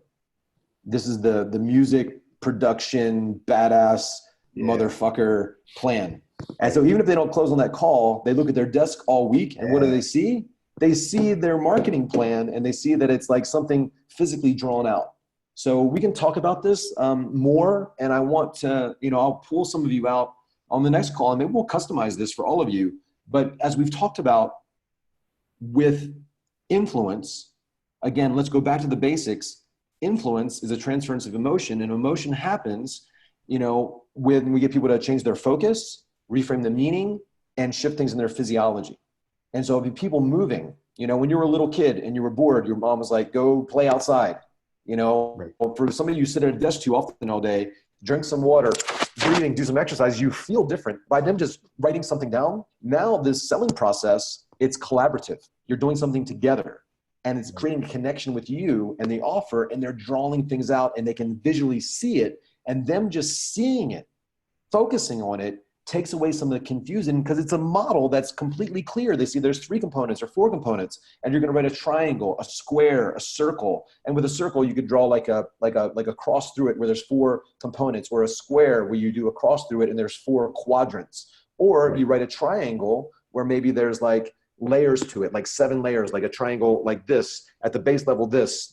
This is the music production badass motherfucker plan. And so even if they don't close on that call, they look at their desk all week, and what do they see? They see their marketing plan, and they see that it's like something physically drawn out. So we can talk about this more, and I want to, I'll pull some of you out on the next call, and maybe we'll customize this for all of you. But as we've talked about with influence, again, let's go back to the basics. Influence is a transference of emotion, and emotion happens, when we get people to change their focus, reframe the meaning, and shift things in their physiology. And so people moving, when you were a little kid and you were bored, your mom was like, go play outside. Right. For some of you sit at a desk too often all day, drink some water, breathing, do some exercise, you feel different. By them just writing something down, now this selling process, it's collaborative. You're doing something together, and it's creating a connection with you and the offer, and they're drawing things out, and they can visually see it, and them just seeing it, focusing on it, takes away some of the confusion because it's a model that's completely clear. They see there's 3 components or 4 components, and you're going to write a triangle, a square, a circle. And with a circle, you could draw like a cross through it where there's 4 components, or a square where you do a cross through it and there's 4 quadrants. Or you write a triangle where maybe there's like layers to it, like 7 layers, like a triangle like this, at the base level, this,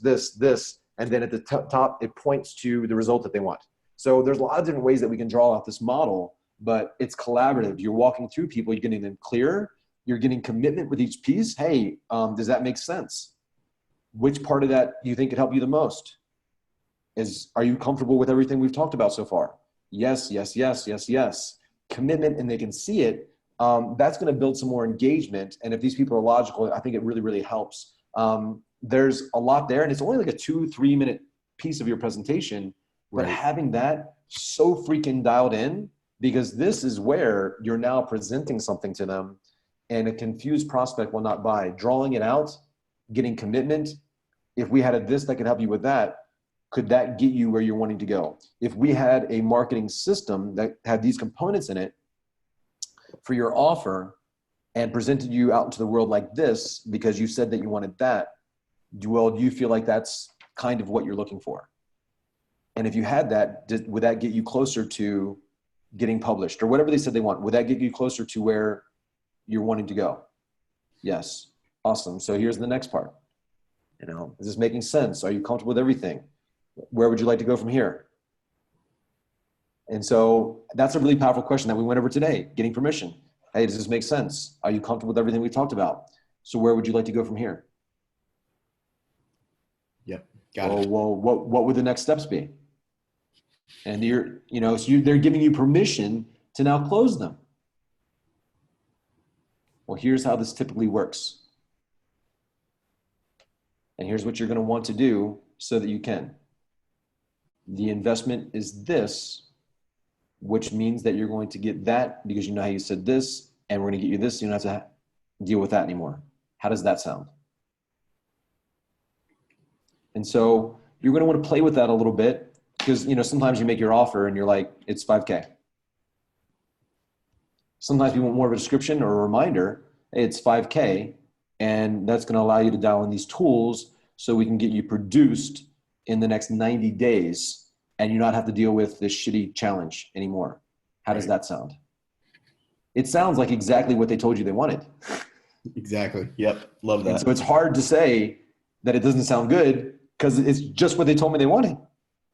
and then at the top, it points to the result that they want. So there's a lot of different ways that we can draw out this model, but it's collaborative. You're walking through people, you're getting them clear, you're getting commitment with each piece. Hey, does that make sense? Which part of that do you think could help you the most? Are you comfortable with everything we've talked about so far? Yes. Commitment, and they can see it. That's going to build some more engagement. And if these people are logical, I think it really, really helps. There's a lot there, and it's only like a 2-3 minute piece of your presentation, but having that so freaking dialed in, because this is where you're now presenting something to them, and a confused prospect will not buy. Drawing it out, getting commitment. If we had this that could help you with that, could that get you where you're wanting to go? If we had a marketing system that had these components in it for your offer and presented you out into the world like this because you said that you wanted that, do you feel like that's kind of what you're looking for? And if you had that, would that get you closer to getting published or whatever they said they want? Would that get you closer to where you're wanting to go? Yes. Awesome. So here's the next part. Is this making sense? Are you comfortable with everything? Where would you like to go from here? And so that's a really powerful question that we went over today, getting permission. Hey, does this make sense? Are you comfortable with everything we talked about? So where would you like to go from here? Yep. Got it. Well, what would the next steps be? And they're giving you permission to now close them. Well, here's how this typically works. And here's what you're going to want to do so that you can. The investment is this, which means that you're going to get that because you know how you said this, and we're going to get you this, so you don't have to deal with that anymore. How does that sound? And so you're going to want to play with that a little bit because, sometimes you make your offer and you're like, it's 5K. Sometimes you want more of a description or a reminder, hey, it's 5K, and that's going to allow you to dial in these tools so we can get you produced in the next 90 days and you not have to deal with this shitty challenge anymore. How does that sound? It sounds like exactly what they told you they wanted. Exactly. Yep. Love that. And so it's hard to say that it doesn't sound good because it's just what they told me they wanted.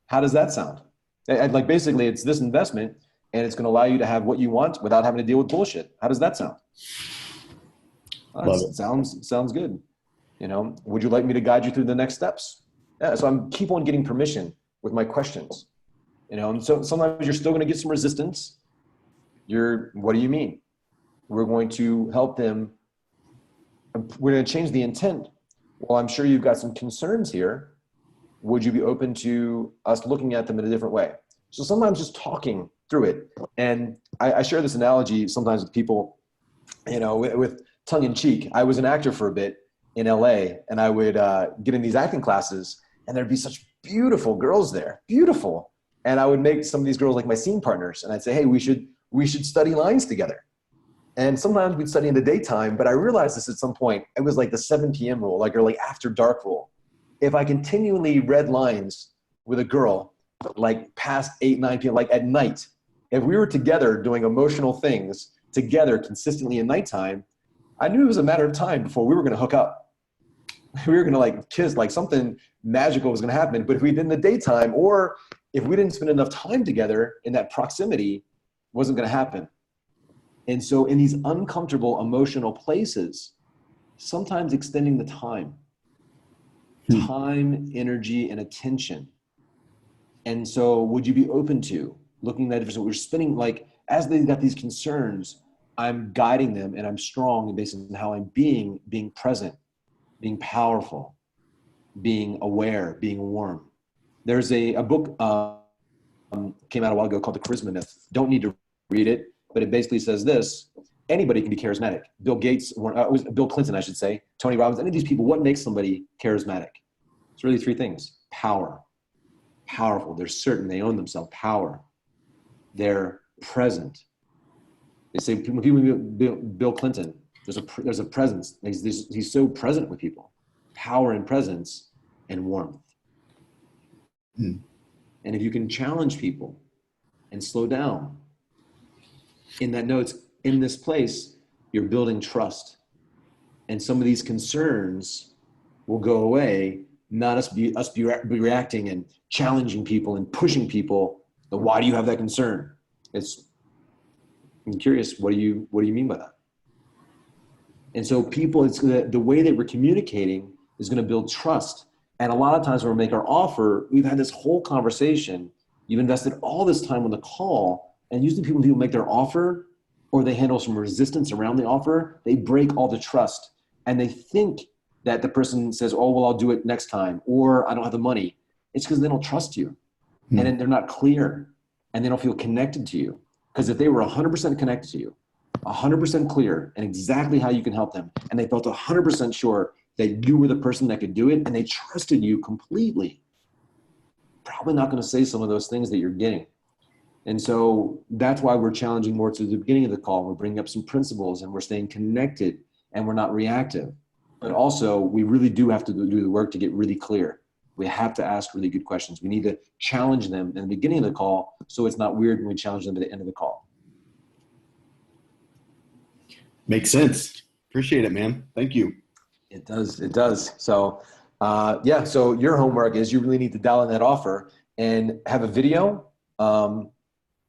How does that sound? Like basically it's this investment and it's going to allow you to have what you want without having to deal with bullshit. How does that sound? Love it. Sounds good. Would you like me to guide you through the next steps? Yeah, so I'm keep on getting permission with my questions. And so sometimes you're still going to get some resistance. What do you mean? We're going to help them. We're going to change the intent. Well, I'm sure you've got some concerns here. Would you be open to us looking at them in a different way? So sometimes just talking through it. And I share this analogy sometimes with people, with tongue in cheek. I was an actor for a bit in LA, and I would get in these acting classes, and there'd be such beautiful girls there, beautiful. And I would make some of these girls like my scene partners, and I'd say, hey, we should study lines together. And sometimes we'd study in the daytime, but I realized this at some point. It was like the 7 p.m. rule, or after dark rule. If I continually read lines with a girl, like past 8, 9 p.m., like at night, if we were together doing emotional things together consistently at nighttime, I knew it was a matter of time before we were going to hook up. We were going to kiss, something magical was going to happen. But if we did in the daytime, or if we didn't spend enough time together in that proximity, it wasn't going to happen. And so in these uncomfortable emotional places, sometimes extending the time, energy, and attention. And so would you be open to looking at it? So we're spending, as they've got these concerns, I'm guiding them and I'm strong based on how I'm being present, being powerful, being aware, being warm. There's a book came out a while ago called The Charisma Myth. Don't need to read it, but it basically says this: anybody can be charismatic. Bill Clinton, I should say, Tony Robbins, any of these people, what makes somebody charismatic? It's really 3 things: power, powerful. They're certain, they own themselves. Power. They're present. They say when people meet Bill Clinton, there's a presence. He's so present with people. Power and presence and warmth. And if you can challenge people and slow down, in that notes, in this place, you're building trust. And some of these concerns will go away, not us be reacting and challenging people and pushing people. But why do you have that concern? I'm curious, what do you mean by that? And so people, the way that we're communicating is going to build trust. And a lot of times when we make our offer, we've had this whole conversation. You've invested all this time on the call, and usually people make their offer, or they handle some resistance around the offer, they break all the trust. And they think that the person says, oh, well, I'll do it next time, or I don't have the money. It's because they don't trust you. And then they're not clear, and they don't feel connected to you. Because if they were 100% connected to you, 100% clear and exactly how you can help them, and they felt 100% sure that you were the person that could do it, and they trusted you completely, probably not going to say some of those things that you're getting. And so that's why we're challenging more to the beginning of the call. We're bringing up some principles, and we're staying connected, and we're not reactive. But also, we really do have to do the work to get really clear. We have to ask really good questions. We need to challenge them in the beginning of the call so it's not weird when we challenge them at the end of the call. Makes sense. Appreciate it, man. Thank you. It does. So Yeah. So your homework is you really need to dial in that offer and have a video,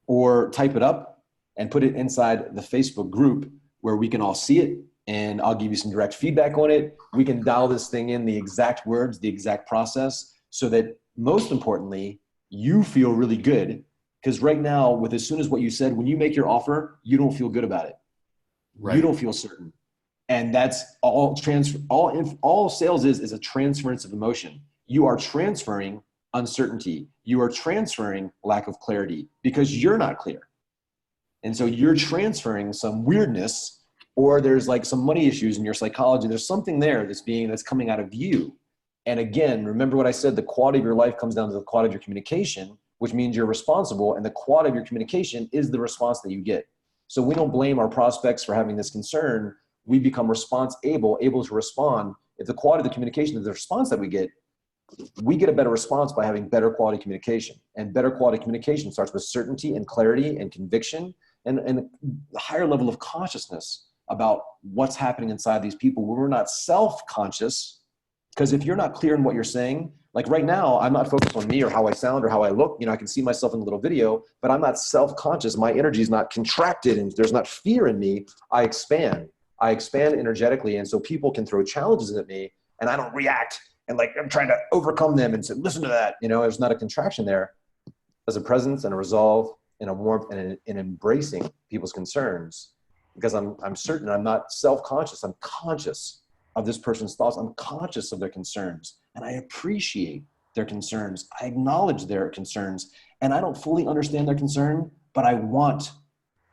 or type it up and put it inside the Facebook group where we can all see it. And I'll give you some direct feedback on it. We can dial this thing in the exact words, the exact process, so that most importantly, you feel really good. Because right now, with as soon as what you said, when you make your offer, you don't feel good about it. Right. You don't feel certain. And that's all transfer. All sales is a transference of emotion. You are transferring uncertainty. You are transferring lack of clarity because you're not clear. And so you're transferring some weirdness, or there's like some money issues in your psychology. There's something there that's coming out of you. And again, remember what I said, the quality of your life comes down to the quality of your communication, which means you're responsible, and the quality of your communication is the response that you get. So we don't blame our prospects for having this concern. We become able to respond. If the quality of the communication is the response that we get a better response by having better quality communication. And better quality communication starts with certainty and clarity and conviction and a higher level of consciousness about what's happening inside these people where we're not self-conscious. Because if you're not clear in what you're saying, like right now, I'm not focused on me or how I sound or how I look. I can see myself in a little video, but I'm not self-conscious. My energy is not contracted and there's not fear in me. I expand energetically. And so people can throw challenges at me and I don't react. And like, I'm trying to overcome them and say, listen to that. There's not a contraction there. There's a presence and a resolve and a warmth and in embracing people's concerns, because I'm certain I'm not self-conscious. I'm conscious of this person's thoughts. I'm conscious of their concerns and I appreciate their concerns. I acknowledge their concerns and I don't fully understand their concern, but I want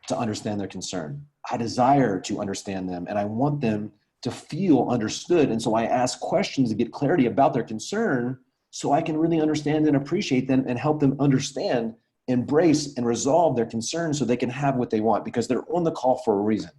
to understand their concern. I desire to understand them and I want them to feel understood. And so I ask questions to get clarity about their concern so I can really understand and appreciate them and help them understand, embrace, and resolve their concerns so they can have what they want, because they're on the call for a reason.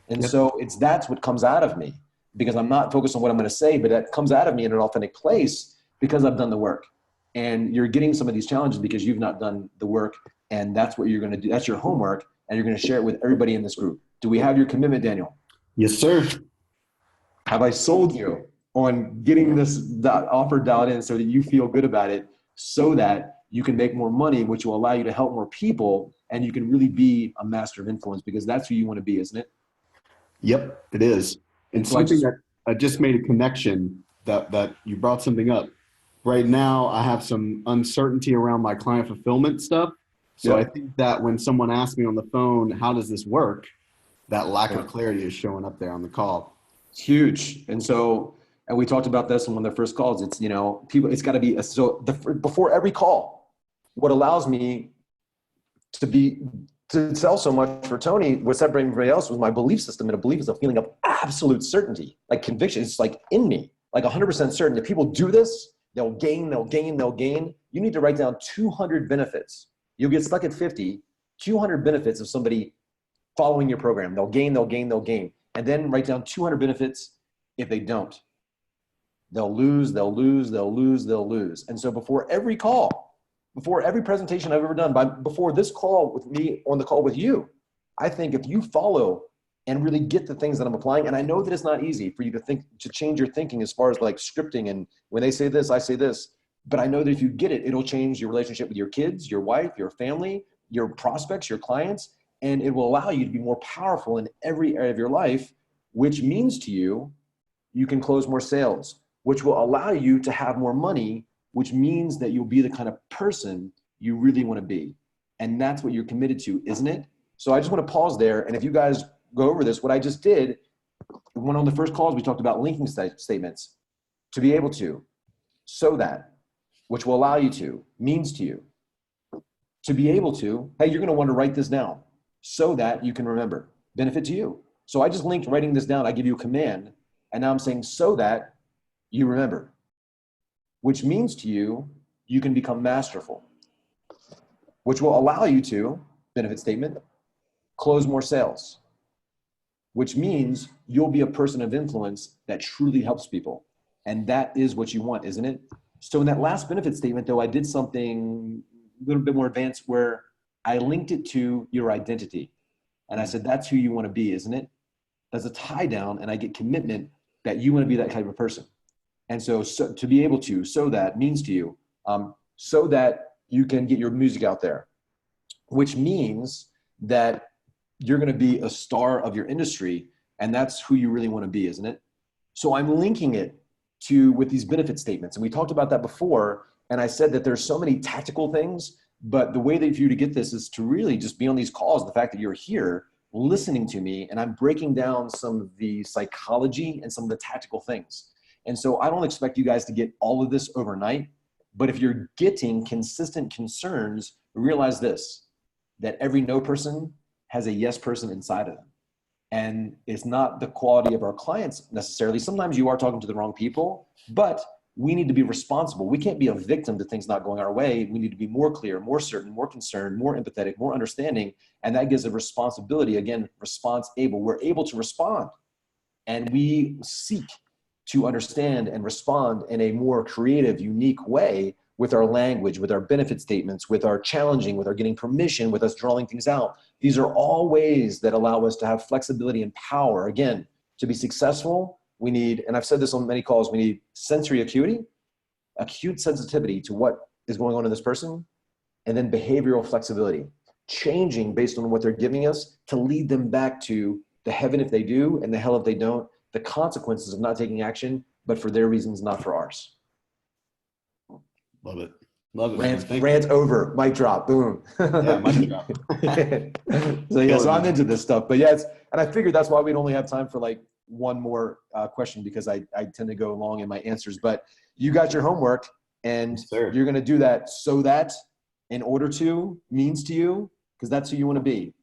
And so that's what comes out of me, because I'm not focused on what I'm going to say, but that comes out of me in an authentic place because I've done the work. And you're getting some of these challenges because you've not done the work, and that's what you're going to do. That's your homework, and you're going to share it with everybody in this group. Do we have your commitment, Daniel? Yes, sir. Have I sold you on getting this offer dialed in so that you feel good about it, so that you can make more money, which will allow you to help more people, and you can really be a master of influence, because that's who you want to be, isn't it? Yep, it is. And So something that I just made a connection that you brought something up. Right now, I have some uncertainty around my client fulfillment stuff. So Yep. I think that when someone asks me on the phone, how does this work? That lack of clarity is showing up there on the call. It's huge. And we talked about this in one of the first calls. It's, people, it's got to be, before every call, what allows me to sell so much for Tony, what separated everybody else was my belief system. And a belief is a feeling of absolute certainty, like conviction. It's like in me, like 100% certain. If people do this, they'll gain. You need to write down 200 benefits. You'll get stuck at 50, 200 benefits of somebody following your program. They'll gain. And then write down 200 benefits if they don't. They'll lose. And so before every call, before every presentation I've ever done, before this call with me on the call with you, I think if you follow and really get the things that I'm applying, and I know that it's not easy for you to change your thinking as far as like scripting, and when they say this, I say this, but I know that if you get it, it'll change your relationship with your kids, your wife, your family, your prospects, your clients, and it will allow you to be more powerful in every area of your life, which means to you, you can close more sales, which will allow you to have more money, which means that you'll be the kind of person you really want to be. And that's what you're committed to, isn't it? So I just want to pause there. And if you guys go over this, what I just did, one on the first calls, we talked about linking statements to be able to, so that, which will allow you to, means to you, to be able to, hey, you're going to want to write this down so that you can remember, benefit to you. So I just linked writing this down. I give you a command, and now I'm saying so that you remember, which means to you, you can become masterful, which will allow you to, benefit statement, close more sales, which means you'll be a person of influence that truly helps people. And that is what you want, isn't it? So in that last benefit statement, though, I did something a little bit more advanced where I linked it to your identity. And I said, that's who you want to be, isn't it? There's a tie down, and I get commitment that you want to be that type of person. And so to be able to, so that means to you, so that you can get your music out there, which means that you're going to be a star of your industry, and that's who you really want to be, isn't it? So I'm linking it with these benefit statements. And we talked about that before. And I said that there's so many tactical things, but the way that for you to get this is to really just be on these calls. The fact that you're here listening to me, and I'm breaking down some of the psychology and some of the tactical things. And so I don't expect you guys to get all of this overnight, but if you're getting consistent concerns, realize this, that every no person has a yes person inside of them. And it's not the quality of our clients necessarily. Sometimes you are talking to the wrong people, but we need to be responsible. We can't be a victim to things not going our way. We need to be more clear, more certain, more concerned, more empathetic, more understanding. And that gives a responsibility. Again, response able. We're able to respond. And we seek to understand and respond in a more creative, unique way with our language, with our benefit statements, with our challenging, with our getting permission, with us drawing things out. These are all ways that allow us to have flexibility and power. Again, to be successful, we need, and I've said this on many calls, we need sensory acuity, acute sensitivity to what is going on in this person, and then behavioral flexibility, changing based on what they're giving us to lead them back to the heaven if they do and the hell if they don't, the consequences of not taking action, but for their reasons, not for ours. Love it. Love it. Rant over, mic drop, boom. Yeah, mic drop. So I'm into this stuff, but yeah, and I figured that's why we'd only have time for like one more question, because I tend to go long in my answers. But you got your homework, and you're going to do that. So that, in order to, means to you, because that's who you want to be.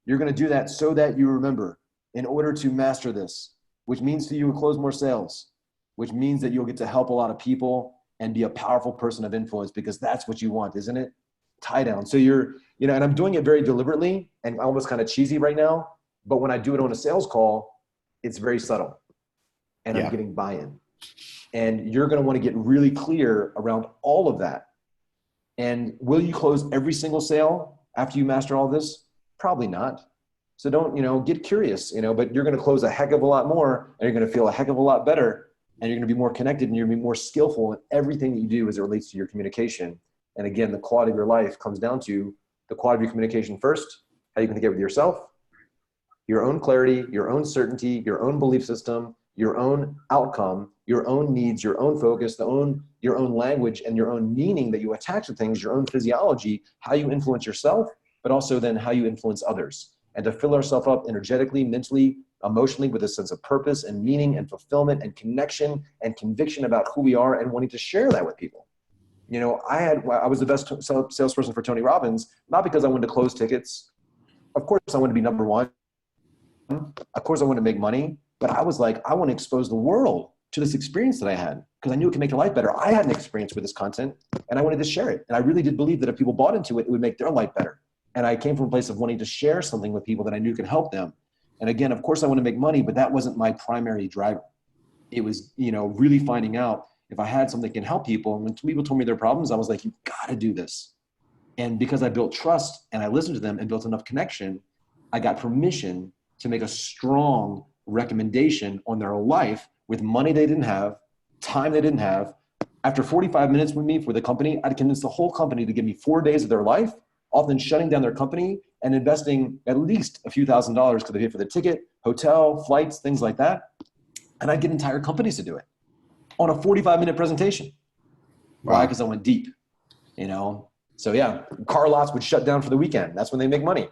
You're going to do that so that you remember, in order to master this, which means to you close more sales, which means that you'll get to help a lot of people and be a powerful person of influence, because that's what you want, isn't it? Tie down. So you're, and I'm doing it very deliberately and almost kind of cheesy right now, but when I do it on a sales call, it's very subtle, and I'm getting buy-in. And you're going to want to get really clear around all of that. And will you close every single sale after you master all this? Probably not. So don't, get curious, but you're going to close a heck of a lot more, and you're going to feel a heck of a lot better, and you're going to be more connected, and you're going to be more skillful in everything that you do as it relates to your communication. And again, the quality of your life comes down to the quality of your communication first, how you communicate with yourself, your own clarity, your own certainty, your own belief system, your own outcome, your own needs, your own focus, your own language, and your own meaning that you attach to things, your own physiology, how you influence yourself, but also then how you influence others. And to fill ourselves up energetically, mentally, emotionally, with a sense of purpose and meaning and fulfillment and connection and conviction about who we are, and wanting to share that with people. I was the best salesperson for Tony Robbins, not because I wanted to close tickets. Of course, I wanted to be number one. Of course, I wanted to make money, but I was like, I want to expose the world to this experience that I had, because I knew it could make their life better. I had an experience with this content, and I wanted to share it. And I really did believe that if people bought into it, it would make their life better. And I came from a place of wanting to share something with people that I knew could help them. And again, of course, I want to make money, but that wasn't my primary driver. It was, really finding out if I had something that can help people. And when people told me their problems, I was like, you've got to do this. And because I built trust and I listened to them and built enough connection, I got permission to make a strong recommendation on their life with money they didn't have, time they didn't have. After 45 minutes with me for the company, I'd convince the whole company to give me 4 days of their life, often shutting down their company and investing at least a few $1,000s because they paid for the ticket, hotel, flights, things like that. And I'd get entire companies to do it on a 45-minute presentation. Wow. Why? Because I went deep, So yeah, car lots would shut down for the weekend. That's when they make money.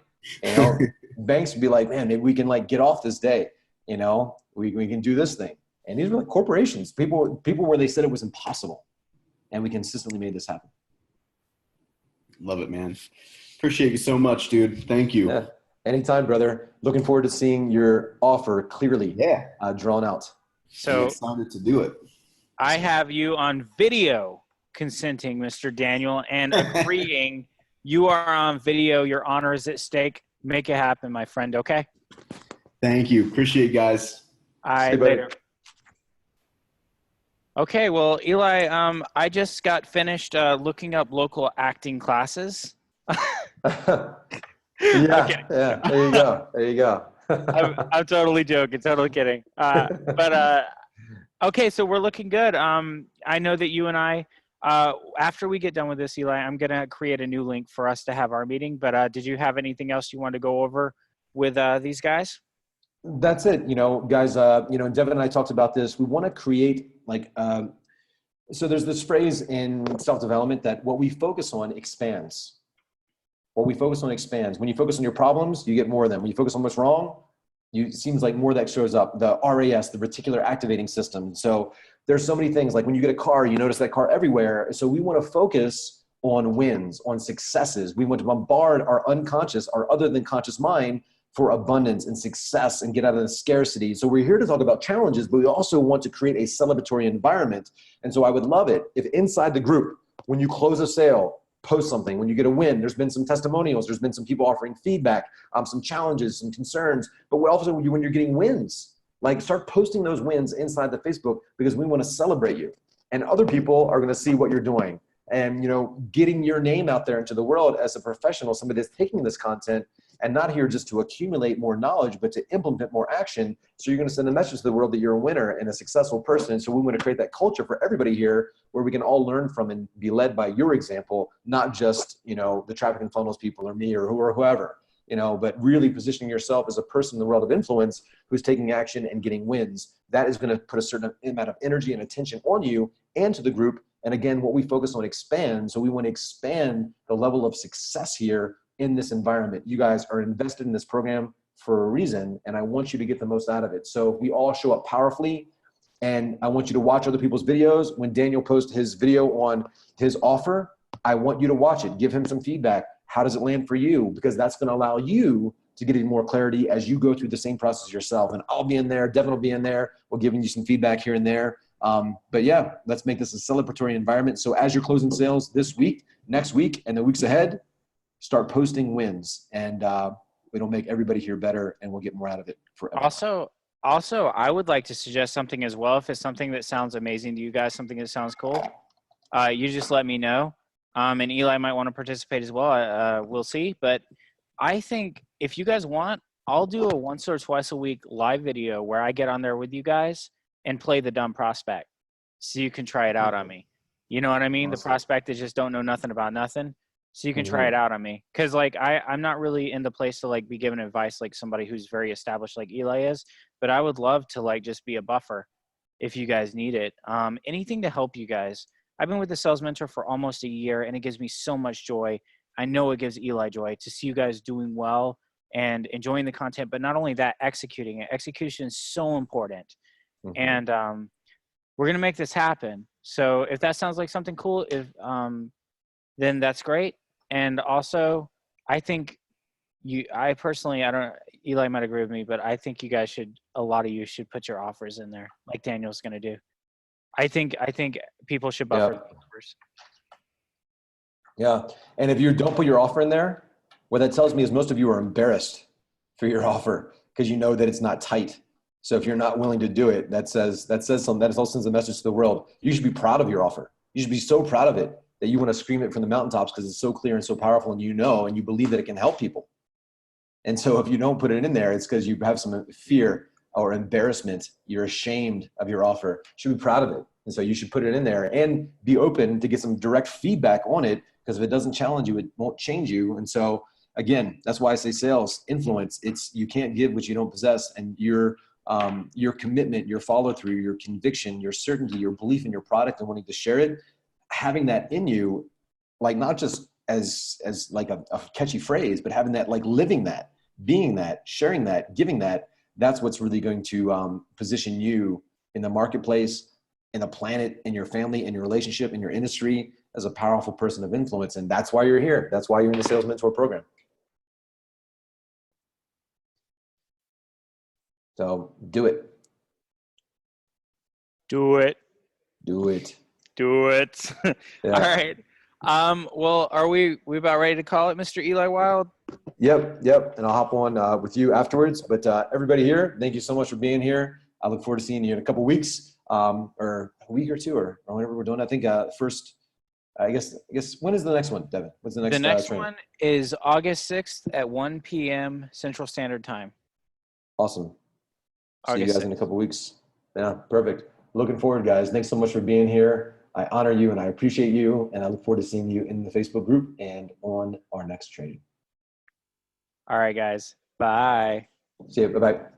Banks would be like, man, maybe we can get off this day. We can do this thing. And these were like corporations, people where they said it was impossible. And we consistently made this happen. Love it, man. Appreciate you so much, dude. Thank you. Yeah. Anytime, brother. Looking forward to seeing your offer clearly drawn out. So I'm excited to do it. I have you on video consenting, Mr. Daniel, and agreeing. You are on video. Your honor is at stake. Make it happen, my friend. Okay. Thank you. Appreciate you guys. All right, later. Okay, well, Eli, I just got finished looking up local acting classes. Yeah, there you go. I'm totally joking, totally kidding. But Okay, so we're looking good. I know that you and I, after we get done with this, Eli, I'm gonna create a new link for us to have our meeting. But did you have anything else you wanted to go over with these guys? That's it. Guys, Devin and I talked about this. We want to create so there's this phrase in self-development that what we focus on expands. What we focus on expands. When you focus on your problems, you get more of them. When you focus on what's wrong, it seems like more of that shows up. The RAS, the reticular activating system. So there's so many things. Like when you get a car, you notice that car everywhere. So we want to focus on wins, on successes. We want to bombard our unconscious, our other than conscious mind for abundance and success and get out of the scarcity. So we're here to talk about challenges, but we also want to create a celebratory environment. And so I would love it if inside the group, when you close a sale, post something. When you get a win, there's been some testimonials, there's been some people offering feedback, some challenges, some concerns, but we're also when you're getting wins, like start posting those wins inside the Facebook because we want to celebrate you. And other people are going to see what you're doing. And getting your name out there into the world as a professional, somebody that's taking this content and not here just to accumulate more knowledge, but to implement more action. So you're going to send a message to the world that you're a winner and a successful person. So we want to create that culture for everybody here where we can all learn from and be led by your example, not just, the traffic and funnels people or me or whoever, but really positioning yourself as a person in the world of influence who's taking action and getting wins. That is going to put a certain amount of energy and attention on you and to the group. And again, what we focus on expands. So we want to expand the level of success here in this environment. You guys are invested in this program for a reason, and I want you to get the most out of it. So we all show up powerfully, and I want you to watch other people's videos. When Daniel posts his video on his offer, I want you to watch it. Give him some feedback. How does it land for you? Because that's going to allow you to get more clarity as you go through the same process yourself. And I'll be in there. Devin will be in there. We're giving you some feedback here and there. But yeah, let's make this a celebratory environment. So as you're closing sales this week, next week, and the weeks ahead, start posting wins, and it'll make everybody here better, and we'll get more out of it forever. Also, I would like to suggest something as well. If it's something that sounds amazing to you guys, something that sounds cool, you just let me know. And Eli might want to participate as well. We'll see. But I think if you guys want, I'll do a once or twice a week live video where I get on there with you guys and play the dumb prospect, so you can try it out on me. You know what I mean? Awesome. The prospect that just don't know nothing about nothing. So you can try it out on me. Cause I'm not really in the place to be given advice like somebody who's very established like Eli is, but I would love to just be a buffer if you guys need it. Anything to help you guys. I've been with the Sales Mentor for almost a year and it gives me so much joy. I know it gives Eli joy to see you guys doing well and enjoying the content, but not only that, executing it. Execution is so important. And we're going to make this happen. So if that sounds like something cool, then that's great. And also, I think I personally, Eli might agree with me, but I think you guys a lot of you should put your offers in there like Daniel's going to do. I think people should buffer the offers. Yeah. And if you don't put your offer in there, what that tells me is most of you are embarrassed for your offer because you know that it's not tight. So if you're not willing to do it, that says something. That also sends a message to the world. You should be proud of your offer. You should be so proud of it that you want to scream it from the mountaintops because it's so clear and so powerful, and and you believe that it can help people. And so if you don't put it in there, it's because you have some fear or embarrassment. You're ashamed of your offer. You should be proud of it. And so you should put it in there and be open to get some direct feedback on it, because if it doesn't challenge you, it won't change you. And so again, that's why I say sales, influence. You can't give what you don't possess, and your commitment, your follow through, your conviction, your certainty, your belief in your product and wanting to share it, having that in you, not just as a catchy phrase, but having that, living that, being that, sharing that, giving that, that's what's really going to position you in the marketplace, in the planet, in your family, in your relationship, in your industry as a powerful person of influence. And that's why you're here. That's why you're in the Sales Mentor program. So do it. Do it. Do it. Do it. Yeah. All right. Well, are we about ready to call it, Mr. Eli Wilde? Yep. And I'll hop on with you afterwards. But everybody here, thank you so much for being here. I look forward to seeing you in a couple weeks, or a week or two, or whenever we're doing. I think first, I guess when is the next one, Devin? What's the next? The next training? one is August 6th at 1 p.m. Central Standard Time. Awesome. See you August guys 6th. In a couple weeks. Yeah, perfect. looking forward, guys. Thanks so much for being here. I honor you and I appreciate you. And I look forward to seeing you in the Facebook group and on our next training. All right, guys. Bye. See you. Bye-bye.